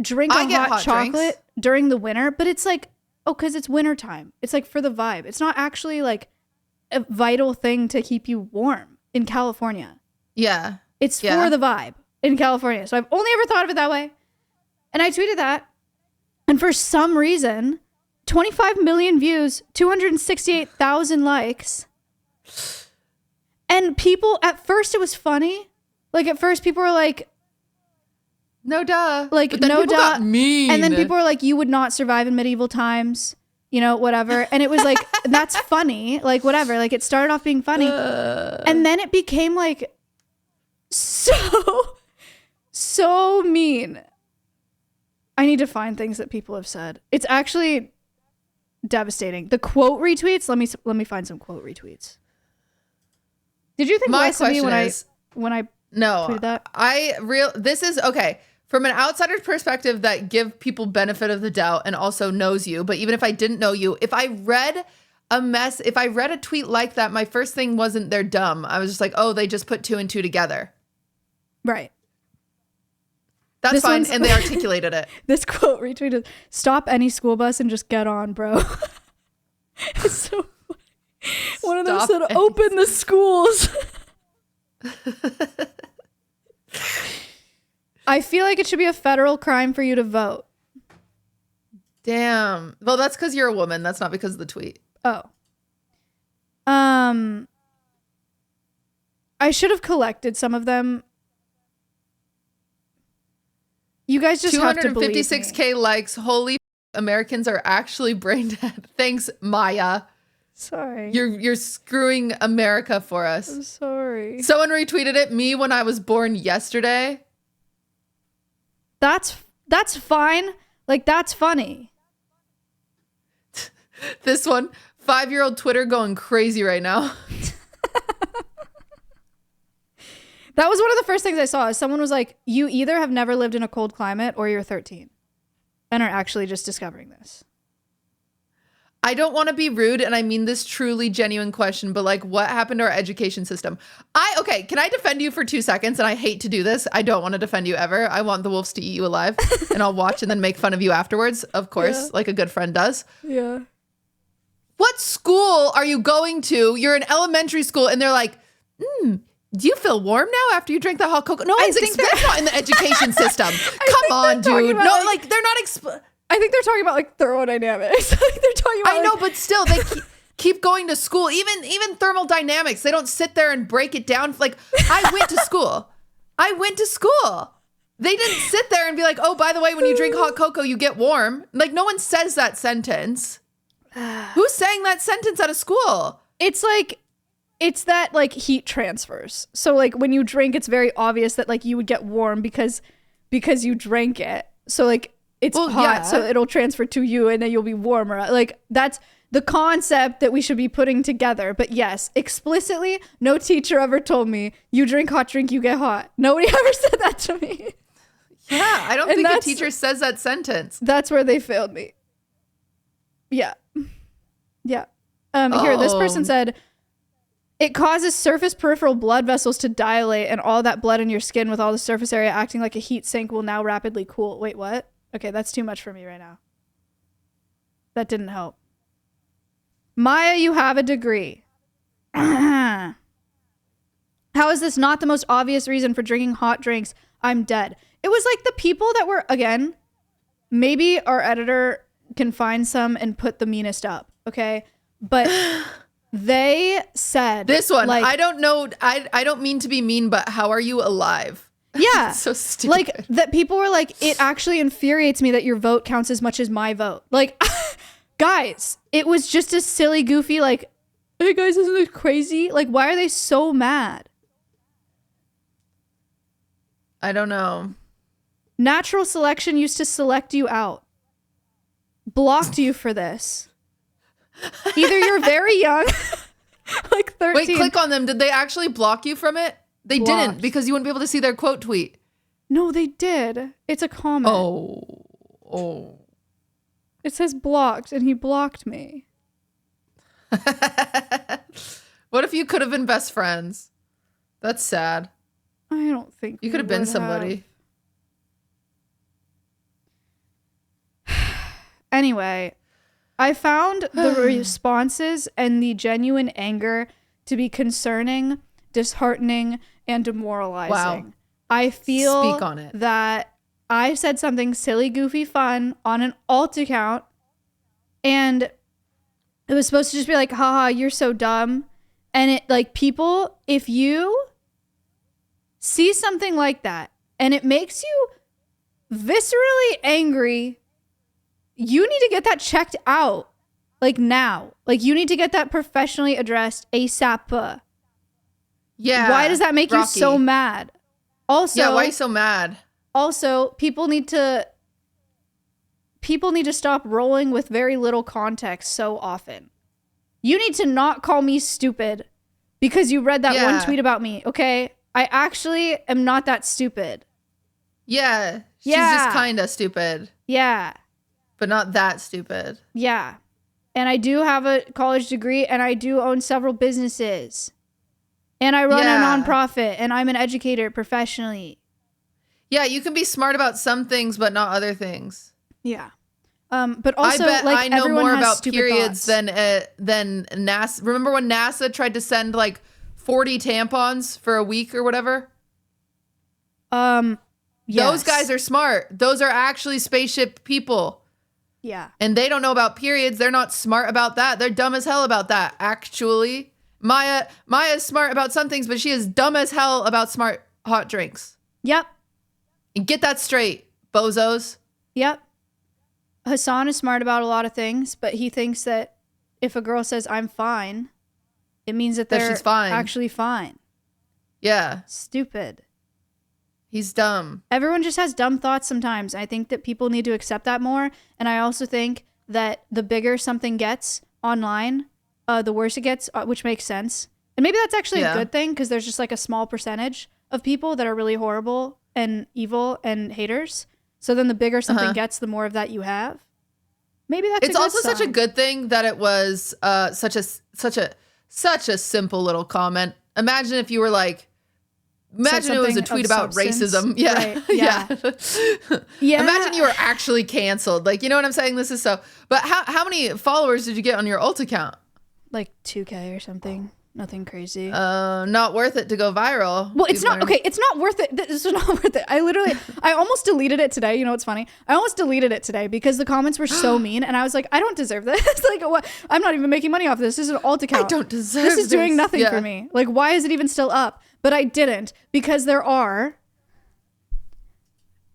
Speaker 1: drink a hot chocolate
Speaker 2: drinks
Speaker 1: during the winter, but it's like, because it's wintertime. It's like for the vibe. It's not actually like a vital thing to keep you warm in California.
Speaker 2: Yeah.
Speaker 1: It's for the vibe in California. So I've only ever thought of it that way. And I tweeted that. And for some reason, 25 million views, 268,000 likes. And people, at first it was funny. Like at first people were like,
Speaker 2: no duh.
Speaker 1: Like,
Speaker 2: but then
Speaker 1: no
Speaker 2: people
Speaker 1: duh.
Speaker 2: got mean.
Speaker 1: And then people were like, you would not survive in medieval times, you know, whatever. And it was like, that's funny. Like, whatever. Like, it started off being funny. And then it became like so mean. I need to find things that people have said. It's actually devastating. The quote retweets. Let me find some quote retweets. Did you think less of me when I tweeted that?
Speaker 2: This is okay. From an outsider's perspective that give people benefit of the doubt and also knows you, but even if I didn't know you, if I read a tweet like that, my first thing wasn't they're dumb. I was just like, oh, they just put 2 and 2 together.
Speaker 1: Right.
Speaker 2: That's fine. And they articulated it.
Speaker 1: This quote retweeted, stop any school bus and just get on, bro. It's so funny. One of them said, open the schools. I feel like it should be a federal crime for you to vote.
Speaker 2: Damn. Well, that's because you're a woman. That's not because of the tweet.
Speaker 1: Oh. I should have collected some of them. You guys just have to believe me.
Speaker 2: 256K likes. Holy Americans are actually brain dead. Thanks, Maya.
Speaker 1: Sorry.
Speaker 2: You're screwing America for us.
Speaker 1: I'm sorry.
Speaker 2: Someone retweeted it. Me when I was born yesterday.
Speaker 1: That's fine. Like, that's funny.
Speaker 2: This one, 5-year-old Twitter going crazy right now.
Speaker 1: That was one of the first things I saw. Someone was like, you either have never lived in a cold climate or you're 13 and are actually just discovering this.
Speaker 2: I don't want to be rude, and I mean this truly genuine question, but like, what happened to our education system? Okay, can I defend you for 2 seconds? And I hate to do this. I don't want to defend you ever. I want the wolves to eat you alive, and I'll watch and then make fun of you afterwards, of course, like a good friend does.
Speaker 1: Yeah.
Speaker 2: What school are you going to? You're in elementary school, and they're like, do you feel warm now after you drink the hot cocoa? No, that's not in the education system. Come on, dude. No, like they're not.
Speaker 1: I think they're talking about like thermodynamics. Like they're talking about.
Speaker 2: I know, but still, they keep going to school. Even thermodynamics, they don't sit there and break it down. Like I went to school. They didn't sit there and be like, oh, by the way, when you drink hot cocoa, you get warm. Like no one says that sentence. Who's saying that sentence at a school?
Speaker 1: It's that like heat transfers. So like when you drink, it's very obvious that like you would get warm because you drank it. So like. It's hot, so it'll transfer to you and then you'll be warmer. Like, that's the concept that we should be putting together. But yes, explicitly, no teacher ever told me, you drink hot drink, you get hot. Nobody ever said that to me.
Speaker 2: Yeah, I don't think a teacher says that sentence.
Speaker 1: That's where they failed me. Yeah. Yeah. Here, this person said, it causes surface peripheral blood vessels to dilate and all that blood in your skin with all the surface area acting like a heat sink will now rapidly cool. Wait, what? Okay, that's too much for me right now. That didn't help. Maya, you have a degree. How is this not the most obvious reason for drinking hot drinks? I'm dead. It was like the people that were, again, maybe our editor can find some and put the meanest up, okay? But they said...
Speaker 2: This one,
Speaker 1: like,
Speaker 2: I don't know, I don't mean to be mean, but how are you alive?
Speaker 1: Yeah.
Speaker 2: So stupid.
Speaker 1: Like that people were like, it actually infuriates me that your vote counts as much as my vote. Like, guys, it was just a silly, goofy, like, hey guys, isn't this crazy? Like, why are they so mad?
Speaker 2: I don't know.
Speaker 1: Natural selection used to select you out. Blocked you for this. Either you're very young, like 13.
Speaker 2: Wait, click on them. Did they actually block you from it? They didn't, because you wouldn't be able to see their quote tweet.
Speaker 1: No, they did. It's a comment.
Speaker 2: Oh.
Speaker 1: It says blocked, and he blocked me.
Speaker 2: What if you could have been best friends? That's sad.
Speaker 1: I don't think
Speaker 2: you could have been somebody.
Speaker 1: Anyway, I found the responses and the genuine anger to be concerning, disheartening, and demoralizing.
Speaker 2: Wow.
Speaker 1: I feel
Speaker 2: Speak on it.
Speaker 1: that I said something silly, goofy, fun on an alt account, and it was supposed to just be like, haha, you're so dumb. And it, like, people, if you see something like that and it makes you viscerally angry, you need to get that checked out, like, now. Like, you need to get that professionally addressed ASAP.
Speaker 2: Yeah.
Speaker 1: Why does that make you so mad? Also,
Speaker 2: yeah, why are you so mad?
Speaker 1: Also, people need to stop rolling with very little context so often. You need to not call me stupid because you read that one tweet about me, okay? I actually am not that stupid.
Speaker 2: Yeah. She's just kind of stupid.
Speaker 1: Yeah.
Speaker 2: But not that stupid.
Speaker 1: Yeah. And I do have a college degree, and I do own several businesses. And I run a nonprofit, and I'm an educator professionally.
Speaker 2: Yeah, you can be smart about some things, but not other things.
Speaker 1: Yeah. But also,
Speaker 2: I bet
Speaker 1: like,
Speaker 2: I know
Speaker 1: everyone
Speaker 2: more
Speaker 1: has
Speaker 2: about
Speaker 1: stupid
Speaker 2: periods
Speaker 1: thoughts.
Speaker 2: than NASA. Remember when NASA tried to send like 40 tampons for a week or whatever?
Speaker 1: Yes.
Speaker 2: Those guys are smart. Those are actually spaceship people.
Speaker 1: Yeah.
Speaker 2: And they don't know about periods. They're not smart about that. They're dumb as hell about that, actually. Maya's smart about some things, but she is dumb as hell about smart hot drinks.
Speaker 1: Yep.
Speaker 2: And get that straight, bozos.
Speaker 1: Yep. Hassan is smart about a lot of things, but he thinks that if a girl says I'm fine, it means that they're
Speaker 2: she's fine.
Speaker 1: actually fine.
Speaker 2: Yeah.
Speaker 1: Stupid.
Speaker 2: He's dumb.
Speaker 1: Everyone just has dumb thoughts sometimes. I think that people need to accept that more. And I also think that the bigger something gets online, the worse it gets, which makes sense. And maybe that's actually a good thing because there's just like a small percentage of people that are really horrible and evil and haters. So then the bigger something gets, the more of that you have. Maybe that's
Speaker 2: it's also such a good thing that it was such a simple little comment. Imagine if you were like, imagine it was a tweet about racism. Yeah.
Speaker 1: Right. Yeah. Yeah.
Speaker 2: Imagine you were actually canceled. Like, you know what I'm saying? This is so, but how many followers did you get on your alt account?
Speaker 1: Like 2K or something. Nothing crazy.
Speaker 2: Not worth it to go viral.
Speaker 1: Well, it's not. Okay, it's not worth it. This is not worth it. I almost deleted it today. You know what's funny? I almost deleted it today because the comments were so mean. And I was like, I don't deserve this. Like, what? I'm not even making money off this. This is an alt account.
Speaker 2: I don't deserve
Speaker 1: this. Is doing nothing for me. Like, why is it even still up? But I didn't because there are...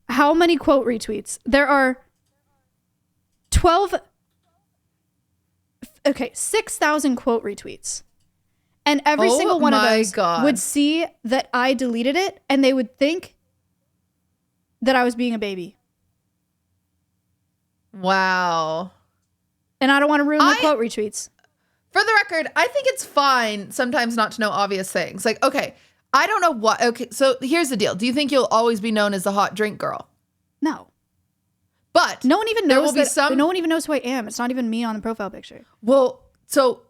Speaker 1: How many quote retweets? There are 6,000 quote retweets. And every single one of those would see that I deleted it and they would think that I was being a baby.
Speaker 2: Wow.
Speaker 1: And I don't want to ruin my quote retweets.
Speaker 2: For the record, I think it's fine sometimes not to know obvious things. Like, okay, I don't know what. Okay, so here's the deal. Do you think you'll always be known as the hot drink girl?
Speaker 1: No.
Speaker 2: But
Speaker 1: no one even knows no one even knows who I am. It's not even me on the profile picture.
Speaker 2: Well, so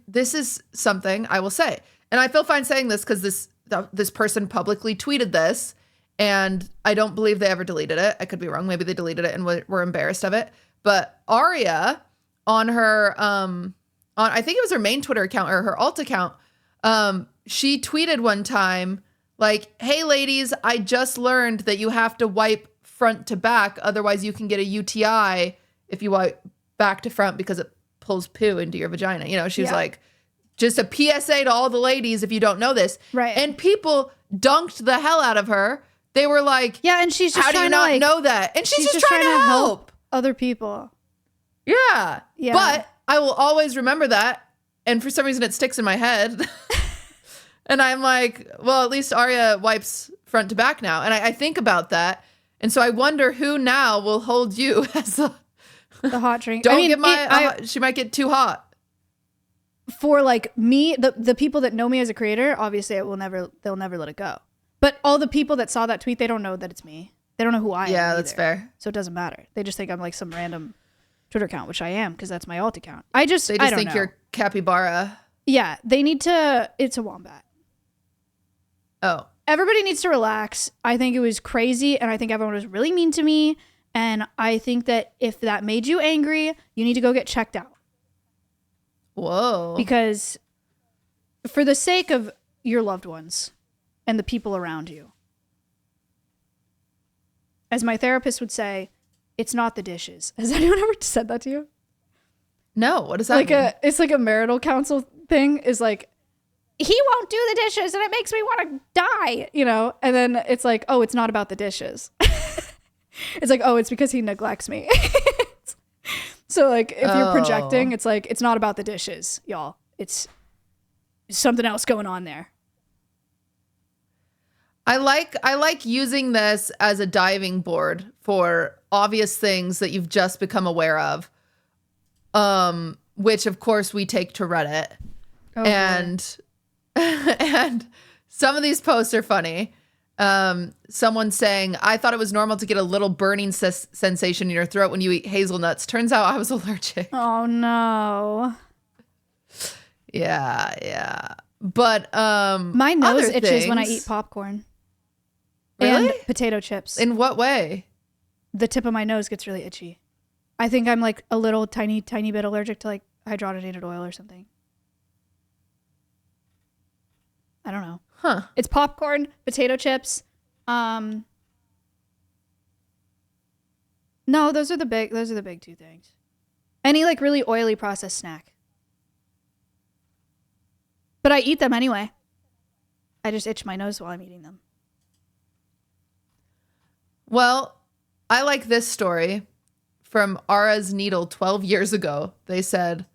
Speaker 2: this is something I will say, and I feel fine saying this because this person publicly tweeted this, and I don't believe they ever deleted it. I could be wrong. Maybe they deleted it and were embarrassed of it. But Aria on her on I think it was her main Twitter account or her alt account, she tweeted one time like, "Hey ladies, I just learned that you have to wipe front to back, otherwise you can get a UTI if you wipe back to front because it pulls poo into your vagina." You know, she was like, just a PSA to all the ladies if you don't know this.
Speaker 1: Right.
Speaker 2: And people dunked the hell out of her. They were like,
Speaker 1: yeah, and she's just
Speaker 2: how do you not know that? And she's just trying to help
Speaker 1: other people.
Speaker 2: Yeah. But I will always remember that. And for some reason it sticks in my head. And I'm like, well, at least Aria wipes front to back now. And I think about that. And so I wonder who now will hold you as the
Speaker 1: hot drink.
Speaker 2: Don't get she might get too hot.
Speaker 1: For like me, the people that know me as a creator, obviously they'll never let it go. But all the people that saw that tweet, they don't know that it's me. They don't know who I am.
Speaker 2: Yeah, that's fair.
Speaker 1: So it doesn't matter. They just think I'm like some random Twitter account, which I am because that's my alt account. They just think
Speaker 2: you're capybara.
Speaker 1: Yeah, they need to. It's a wombat.
Speaker 2: Oh.
Speaker 1: Everybody needs to relax. I think it was crazy, and I think everyone was really mean to me. And I think that if that made you angry, you need to go get checked out.
Speaker 2: Whoa.
Speaker 1: Because for the sake of your loved ones and the people around you, as my therapist would say, it's not the dishes. Has anyone ever said that to you?
Speaker 2: No, what does that mean?
Speaker 1: It's like a marital counsel thing is like, he won't do the dishes and it makes me want to die, you know? And then it's like, oh, it's not about the dishes. It's like, oh, it's because he neglects me. So like if you're projecting, it's like, it's not about the dishes, y'all. It's something else going on there.
Speaker 2: I like using this as a diving board for obvious things that you've just become aware of. Which of course we take to Reddit. Oh, and and some of these posts are funny. Someone saying, I thought it was normal to get a little burning sensation in your throat when you eat hazelnuts. Turns out I was allergic.
Speaker 1: Oh no.
Speaker 2: Yeah. But
Speaker 1: my nose itches when I eat popcorn.
Speaker 2: Really?
Speaker 1: And potato chips.
Speaker 2: In what way?
Speaker 1: The tip of my nose gets really itchy. I think I'm like a little tiny bit allergic to like hydrogenated oil or something. I don't know.
Speaker 2: Huh.
Speaker 1: It's popcorn, potato chips. No, those are the big two things. Any like really oily processed snack. But I eat them anyway. I just itch my nose while I'm eating them.
Speaker 2: Well, I like this story from Ara's Needle 12 years ago. They said,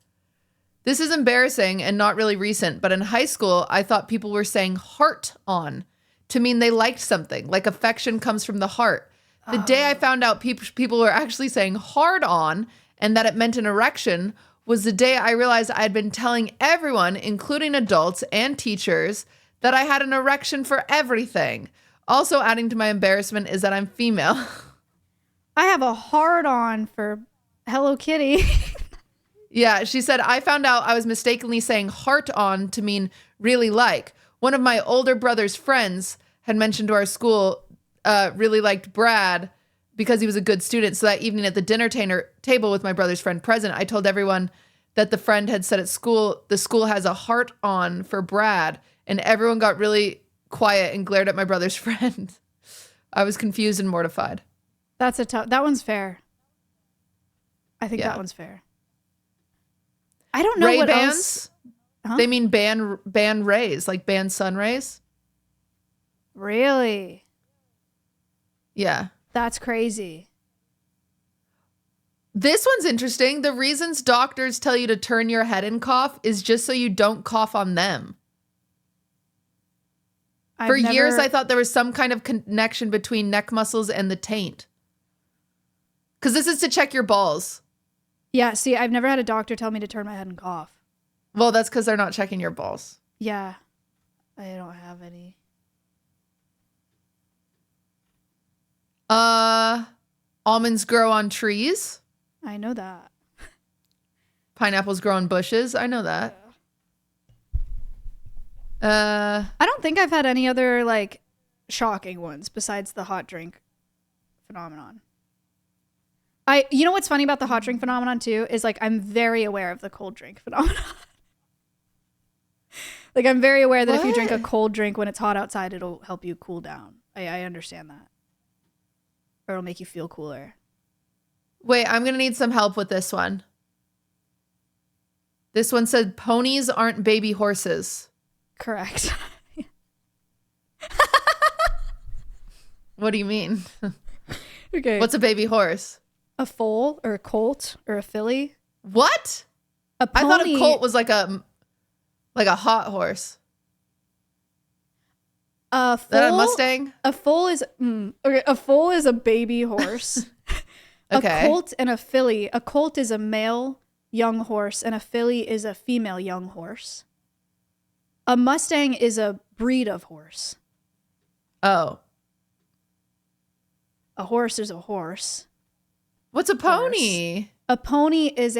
Speaker 2: this is embarrassing and not really recent, but in high school, I thought people were saying heart on to mean they liked something, like affection comes from the heart. The day I found out people were actually saying hard on and that it meant an erection was the day I realized I had been telling everyone, including adults and teachers, that I had an erection for everything. Also adding to my embarrassment is that I'm female.
Speaker 1: I have a hard on for Hello Kitty.
Speaker 2: Yeah, she said, I found out I was mistakenly saying heart on to mean really like. One of my older brother's friends had mentioned to our school really liked Brad because he was a good student. So that evening at the dinner table with my brother's friend present, I told everyone that the friend had said at school, the school has a heart on for Brad. And everyone got really quiet and glared at my brother's friend. I was confused and mortified.
Speaker 1: That one's fair. I think that one's fair. I don't know
Speaker 2: Ray
Speaker 1: what
Speaker 2: Bans,
Speaker 1: else. Huh?
Speaker 2: They mean ban rays, like ban sun rays.
Speaker 1: Really?
Speaker 2: Yeah.
Speaker 1: That's crazy.
Speaker 2: This one's interesting. The reasons doctors tell you to turn your head and cough is just so you don't cough on them. For years, I thought there was some kind of connection between neck muscles and the taint. Because this is to check your balls.
Speaker 1: Yeah, see, I've never had a doctor tell me to turn my head and cough.
Speaker 2: Well, that's because they're not checking your balls.
Speaker 1: Yeah, I don't have any.
Speaker 2: Almonds grow on trees.
Speaker 1: I know that.
Speaker 2: Pineapples grow on bushes. I know that.
Speaker 1: I don't think I've had any other like shocking ones besides the hot drink phenomenon. You know what's funny about the hot drink phenomenon too is like I'm very aware of the cold drink phenomenon. Like I'm very aware that if you drink a cold drink when it's hot outside, it'll help you cool down. I understand that. Or it'll make you feel cooler.
Speaker 2: Wait, I'm going to need some help with this one. This one said ponies aren't baby horses.
Speaker 1: Correct.
Speaker 2: What do you mean?
Speaker 1: Okay.
Speaker 2: What's a baby horse?
Speaker 1: A foal or a colt or a filly?
Speaker 2: What?
Speaker 1: A pony.
Speaker 2: I thought a colt was like a hot horse.
Speaker 1: A foal,
Speaker 2: that a Mustang?
Speaker 1: A foal is okay. A foal is a baby horse.
Speaker 2: Okay.
Speaker 1: A colt and a filly. A colt is a male young horse, and a filly is a female young horse. A Mustang is a breed of horse.
Speaker 2: Oh.
Speaker 1: A horse is a horse.
Speaker 2: What's a pony?
Speaker 1: A pony is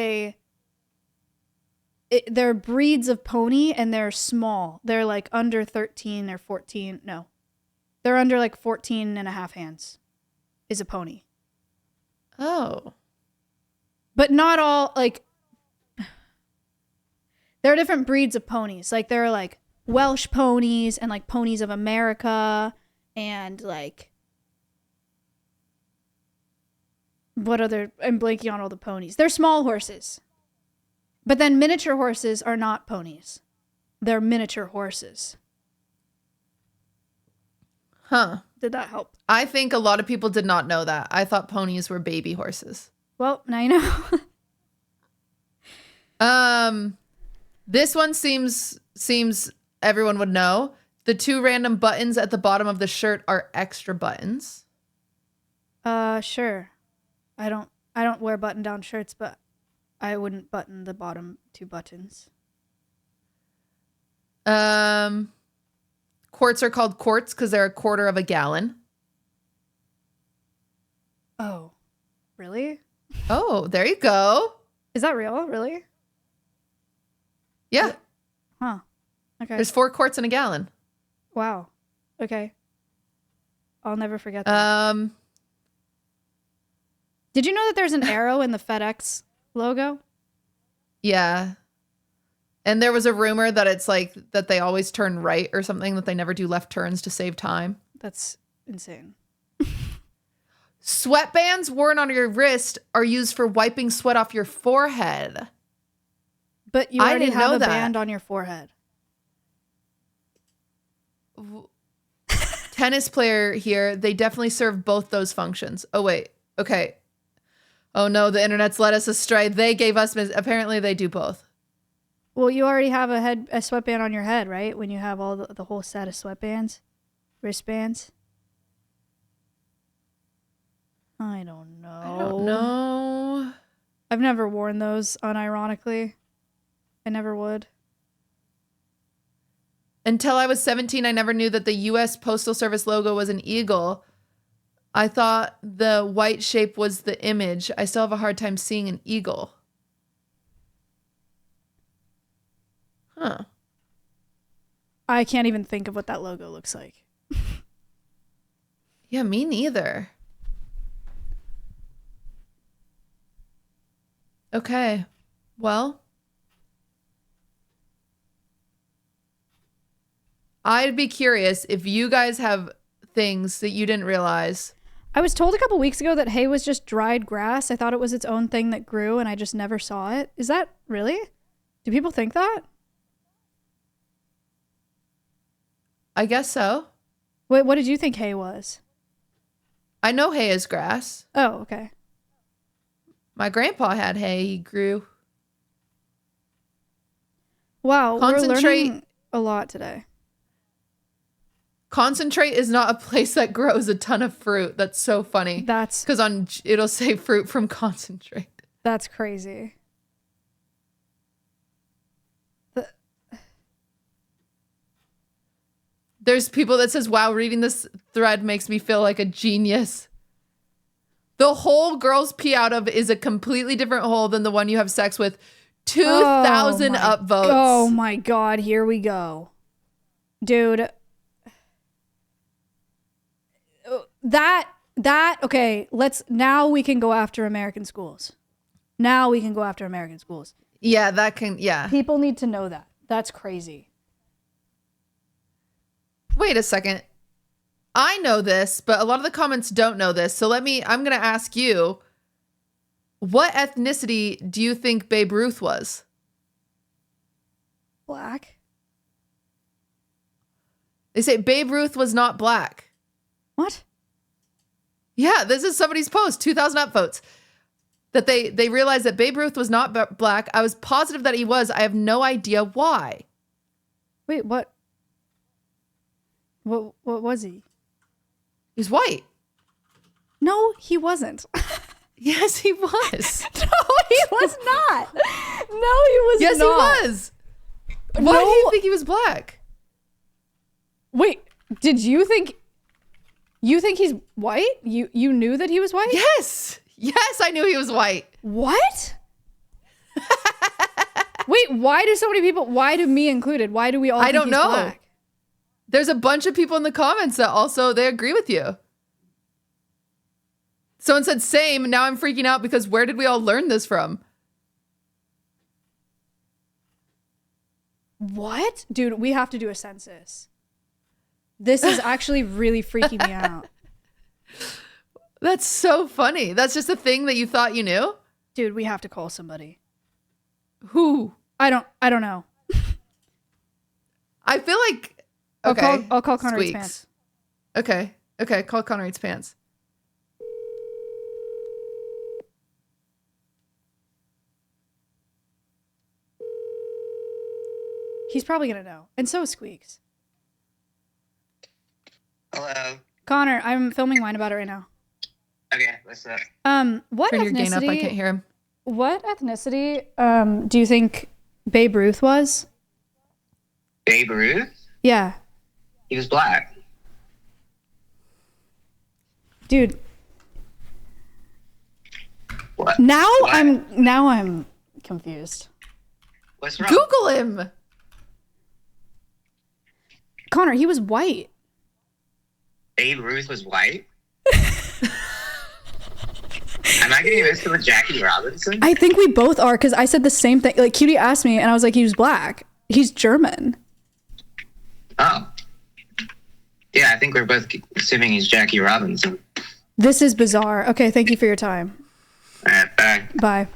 Speaker 1: they're breeds of pony, and they're small. They're like under 13 or 14. No. They're under like 14 and a half hands is a pony.
Speaker 2: Oh.
Speaker 1: But not all, like, there are different breeds of ponies. Like, there are, like, Welsh ponies and, like, ponies of America and, like, what other, I'm blanking on all the ponies. They're small horses. But then miniature horses are not ponies. They're miniature horses.
Speaker 2: Huh.
Speaker 1: Did that help?
Speaker 2: I think a lot of people did not know that. I thought ponies were baby horses.
Speaker 1: Well, now you know.
Speaker 2: This one seems everyone would know. The 2 random buttons at the bottom of the shirt are extra buttons.
Speaker 1: Sure. I don't wear button-down shirts, but I wouldn't button the bottom 2 buttons.
Speaker 2: Quarts are called quarts because they're a quarter of a gallon.
Speaker 1: Oh, really?
Speaker 2: Oh, there you go.
Speaker 1: Is that real? Really?
Speaker 2: Yeah.
Speaker 1: Huh. Okay.
Speaker 2: There's 4 quarts in a gallon.
Speaker 1: Wow. Okay. I'll never forget that. Did you know that there's an arrow in the FedEx logo?
Speaker 2: Yeah. And there was a rumor that it's like that they always turn right or something, that they never do left turns to save time.
Speaker 1: That's insane.
Speaker 2: Sweatbands worn on your wrist are used for wiping sweat off your forehead.
Speaker 1: But you
Speaker 2: I
Speaker 1: already
Speaker 2: didn't
Speaker 1: have
Speaker 2: know
Speaker 1: a
Speaker 2: that.
Speaker 1: band on your forehead.
Speaker 2: Tennis player here, they definitely serve both those functions. Oh, wait. Okay. Oh, no, the internet's led us astray. They gave us, apparently they do both.
Speaker 1: Well, you already have a sweatband on your head, right? When you have all the whole set of sweatbands, wristbands. I don't know.
Speaker 2: I don't know.
Speaker 1: I've never worn those, unironically. I never would.
Speaker 2: Until I was 17, I never knew that the U.S. Postal Service logo was an eagle. I thought the white shape was the image. I still have a hard time seeing an eagle. Huh.
Speaker 1: I can't even think of what that logo looks like.
Speaker 2: Yeah, me neither. Okay. Well, I'd be curious if you guys have things that you didn't realize.
Speaker 1: I was told a couple weeks ago that hay was just dried grass. I thought it was its own thing that grew and I just never saw it. Is that really? Do people think that?
Speaker 2: I guess so.
Speaker 1: Wait, what did you think hay was?
Speaker 2: I know hay is grass.
Speaker 1: Oh, okay.
Speaker 2: My grandpa had hay. He grew.
Speaker 1: Wow, we're
Speaker 2: Concentrate.
Speaker 1: learning a lot today.
Speaker 2: Concentrate is not a place that grows a ton of fruit. That's so funny.
Speaker 1: That's
Speaker 2: Because it'll say fruit from concentrate.
Speaker 1: That's crazy.
Speaker 2: There's people that says, wow, reading this thread makes me feel like a genius. The hole girls pee out of is a completely different hole than the one you have sex with. 2,000 upvotes.
Speaker 1: Oh my God, here we go. Dude. Okay, now we can go after American schools. Now we can go after American schools.
Speaker 2: Yeah,
Speaker 1: People need to know that. That's crazy.
Speaker 2: Wait a second. I know this, but a lot of the comments don't know this. So I'm going to ask you, what ethnicity do you think Babe Ruth was?
Speaker 1: Black?
Speaker 2: They say Babe Ruth was not black.
Speaker 1: What?
Speaker 2: Yeah, this is somebody's post, 2,000 upvotes. That they realized that Babe Ruth was not black. I was positive that he was. I have no idea why.
Speaker 1: Wait, what? What was he?
Speaker 2: He's white.
Speaker 1: No, he wasn't.
Speaker 2: Yes, he was.
Speaker 1: No, he was not. No, he was
Speaker 2: yes,
Speaker 1: not.
Speaker 2: Yes, he was. Why do you think he was black?
Speaker 1: Wait, did you think he's white? You knew that he was white?
Speaker 2: Yes. Yes, I knew he was white.
Speaker 1: What? Wait, why do me included? Why do we all think
Speaker 2: don't
Speaker 1: he's
Speaker 2: know.
Speaker 1: black?
Speaker 2: There's a bunch of people in the comments that also, they agree with you. Someone said same, and now I'm freaking out because where did we all learn this from?
Speaker 1: What? Dude, we have to do a census. This is actually really freaking me out.
Speaker 2: That's so funny. That's just a thing that you thought you knew?
Speaker 1: Dude, we have to call somebody.
Speaker 2: Who?
Speaker 1: I don't know.
Speaker 2: I feel like okay.
Speaker 1: I'll call ConnorEatsPants.
Speaker 2: Okay. Okay, call ConnorEatsPants.
Speaker 1: He's probably gonna know. And so is Squeex.
Speaker 3: Hello.
Speaker 1: Connor, I'm filming Wine About It right now.
Speaker 3: Okay, what's up?
Speaker 1: What
Speaker 2: Turn
Speaker 1: ethnicity?
Speaker 2: your gain up, I can't hear him.
Speaker 1: What ethnicity do you think Babe Ruth was?
Speaker 3: Babe Ruth?
Speaker 1: Yeah.
Speaker 3: He was black.
Speaker 1: Dude.
Speaker 3: What?
Speaker 1: Now
Speaker 3: What?
Speaker 1: I'm confused.
Speaker 3: What's wrong?
Speaker 2: Google him.
Speaker 1: Connor, he was white.
Speaker 3: Babe Ruth was white? Am I getting this with Jackie Robinson?
Speaker 1: I think we both are, because I said the same thing. Like, Cutie asked me, and I was like, he was black. He's German.
Speaker 3: Oh. Yeah, I think we're both assuming he's Jackie Robinson.
Speaker 1: This is bizarre. Okay, thank you for your time.
Speaker 3: All right, bye.
Speaker 1: Bye.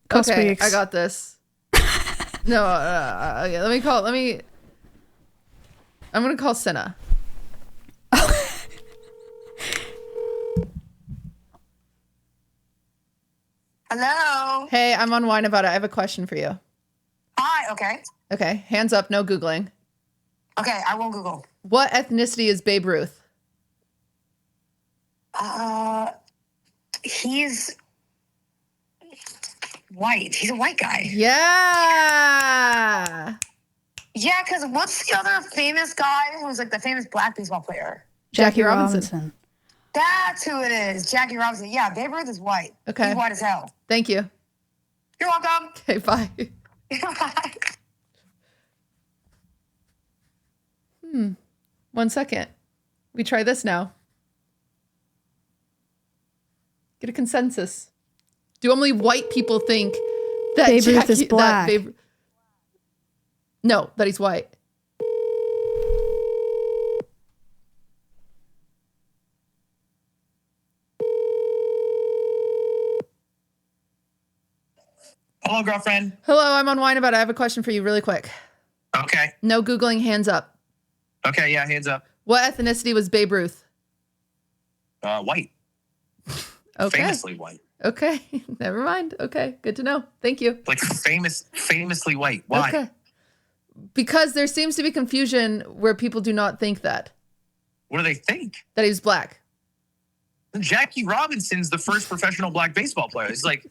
Speaker 1: Call
Speaker 2: Okay,
Speaker 1: Squeex.
Speaker 2: I got this. No, yeah, I'm gonna call Cinna.
Speaker 4: Hello.
Speaker 2: Hey, I'm on Wine About It. I have a question for you.
Speaker 4: Hi. Okay.
Speaker 2: Okay, hands up, no Googling.
Speaker 4: Okay. I won't Google.
Speaker 2: What ethnicity is Babe Ruth?
Speaker 4: He's white. He's a white guy.
Speaker 2: Yeah.
Speaker 4: Yeah. Because what's the other famous guy who was like the famous black baseball player?
Speaker 2: Jackie Robinson.
Speaker 4: That's who it is. Jackie Robinson. Yeah. Babe Ruth is white.
Speaker 2: Okay.
Speaker 4: He's white as hell.
Speaker 2: Thank you.
Speaker 4: You're welcome.
Speaker 2: Okay, bye.
Speaker 4: Bye.
Speaker 2: 1 second. We try this now. Get a consensus. Do only white people think that
Speaker 1: Babe Ruth is black?
Speaker 2: No, that he's white.
Speaker 3: Hello, girlfriend.
Speaker 2: Hello, I'm on Wine About It. I have a question for you really quick.
Speaker 3: Okay.
Speaker 2: No Googling, hands up.
Speaker 3: Okay, yeah, hands up.
Speaker 2: What ethnicity was Babe Ruth?
Speaker 3: White.
Speaker 2: Okay.
Speaker 3: Famously white.
Speaker 2: Okay. Never mind. Okay. Good to know. Thank you.
Speaker 3: Like famously white. Why?
Speaker 2: Okay. Because there seems to be confusion where people do not think that
Speaker 3: What do they think?
Speaker 2: he was black.
Speaker 3: Jackie Robinson's the first professional black baseball player. It's like,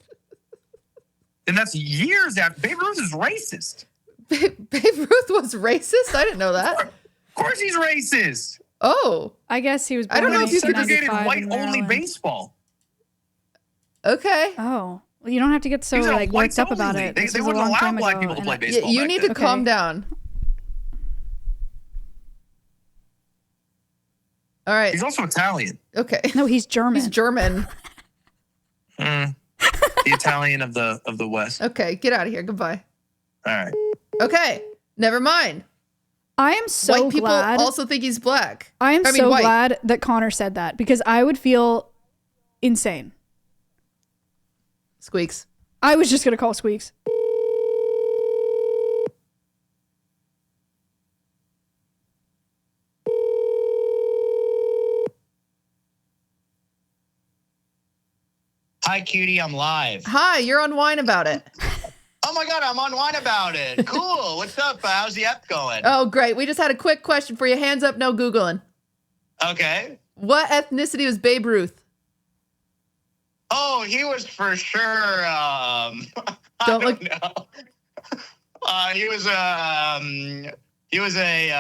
Speaker 3: and that's years after. Babe Ruth is racist.
Speaker 2: Babe Ruth was racist? I didn't know that.
Speaker 3: Of course he's racist.
Speaker 2: Oh,
Speaker 1: I guess he was born
Speaker 2: I don't know
Speaker 1: in
Speaker 2: if you could
Speaker 3: Segregated
Speaker 1: 1895 in
Speaker 3: white-only
Speaker 1: Maryland.
Speaker 3: baseball.
Speaker 2: okay.
Speaker 1: Oh. Well, you don't have to get so
Speaker 3: He's in a
Speaker 1: like worked up about
Speaker 3: whites-only
Speaker 1: it.
Speaker 3: league.
Speaker 1: This
Speaker 3: They
Speaker 1: was a
Speaker 3: wouldn't
Speaker 1: long
Speaker 3: allow
Speaker 1: time
Speaker 3: black
Speaker 1: ago,
Speaker 3: people to
Speaker 1: and
Speaker 3: play baseball.
Speaker 2: You
Speaker 3: back
Speaker 2: need
Speaker 3: then.
Speaker 2: to calm down. All right.
Speaker 3: He's also Italian.
Speaker 2: Okay.
Speaker 1: No, he's German.
Speaker 2: He's German.
Speaker 3: The Italian of the West.
Speaker 2: Okay. Get out of here. Goodbye.
Speaker 3: All right.
Speaker 2: Okay. Never mind.
Speaker 1: I am so
Speaker 2: White people
Speaker 1: glad.
Speaker 2: also think he's black.
Speaker 1: I am
Speaker 2: I mean,
Speaker 1: so
Speaker 2: white.
Speaker 1: glad that Connor said that, because I would feel insane.
Speaker 2: Squeex.
Speaker 1: I was just gonna call Squeex.
Speaker 5: Hi, cutie. I'm live.
Speaker 2: Hi, you're on Wine About It.
Speaker 5: Oh my God, I'm on Wine About It. Cool. What's up? How's the app going?
Speaker 2: Oh, great. We just had a quick question for you. Hands up, no Googling.
Speaker 5: Okay.
Speaker 2: What ethnicity was Babe Ruth?
Speaker 5: Oh, he was for sure. I
Speaker 2: Don't
Speaker 5: don't
Speaker 2: look-
Speaker 5: know. He was a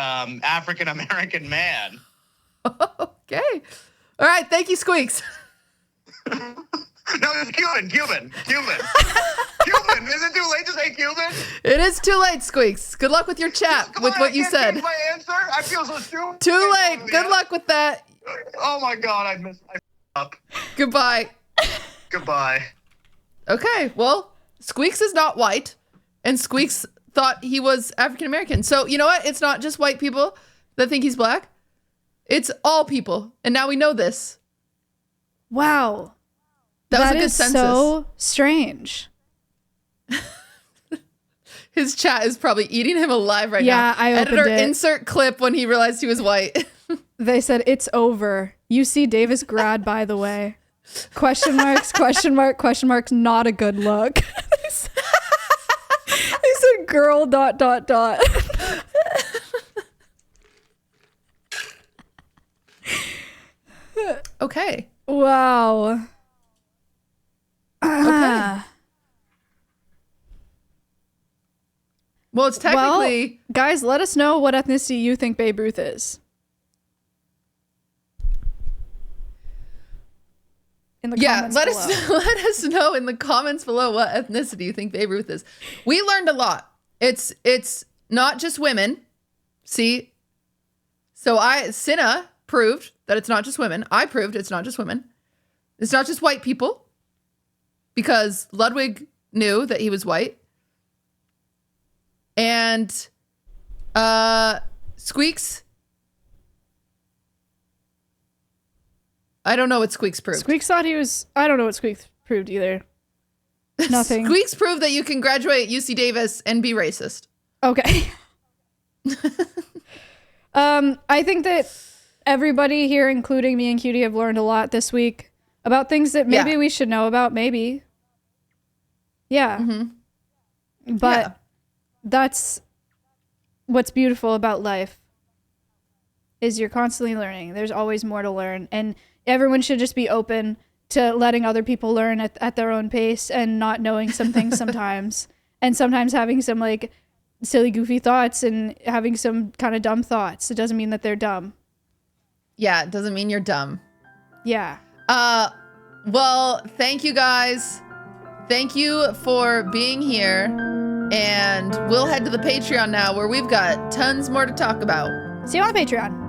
Speaker 5: African American man.
Speaker 2: Okay. All right. Thank you, Squeex.
Speaker 5: No, it's Cuban. Cuban. Is it too late to say Cuban?
Speaker 2: It is too late, Squeex. Good luck with your chat
Speaker 5: Come
Speaker 2: with
Speaker 5: on,
Speaker 2: what
Speaker 5: I
Speaker 2: you
Speaker 5: can't
Speaker 2: said.
Speaker 5: change my answer. I feel so stupid.
Speaker 2: Too late. Good luck with that.
Speaker 5: Oh my God, I messed up.
Speaker 2: Goodbye.
Speaker 5: Goodbye.
Speaker 2: Okay, well, Squeex is not white, and Squeex thought he was African American. So you know what? It's not just white people that think he's black. It's all people, and now we know this.
Speaker 1: Wow.
Speaker 2: That was a good
Speaker 1: is
Speaker 2: census.
Speaker 1: so strange.
Speaker 2: His chat is probably eating him alive right now.
Speaker 1: Yeah, I opened
Speaker 2: Editor,
Speaker 1: it.
Speaker 2: insert clip when he realized he was white.
Speaker 1: They said, it's over. UC Davis grad, by the way. Question marks, question mark, question marks, not a good look. They said, girl, ...
Speaker 2: Okay.
Speaker 1: Wow.
Speaker 2: Okay. Well, it's technically...
Speaker 1: guys, let us know what ethnicity you think Babe Ruth is. In the comments
Speaker 2: let
Speaker 1: below.
Speaker 2: let us know in the comments below what ethnicity you think Babe Ruth is. We learned a lot. It's not just women. See? So Cinna proved that it's not just women. I proved it's not just women. It's not just white people. Because Ludwig knew that he was white. And Squeex, I don't know what Squeex proved.
Speaker 1: Squeex thought he was... I don't know what Squeex proved either. Nothing.
Speaker 2: Squeex proved that you can graduate UC Davis and be racist.
Speaker 1: Okay. I think that everybody here, including me and Cutie, have learned a lot this week about things that maybe we should know about. Maybe. Yeah. Mm-hmm. But that's what's beautiful about life is you're constantly learning. There's always more to learn. And everyone should just be open to letting other people learn at their own pace and not knowing some things sometimes. And sometimes having some like silly, goofy thoughts and having some kind of dumb thoughts. It doesn't mean that they're dumb.
Speaker 2: Yeah, it doesn't mean you're dumb.
Speaker 1: Yeah.
Speaker 2: Well, thank you guys. Thank you for being here. And we'll head to the Patreon now where we've got tons more to talk about.
Speaker 1: See you on Patreon.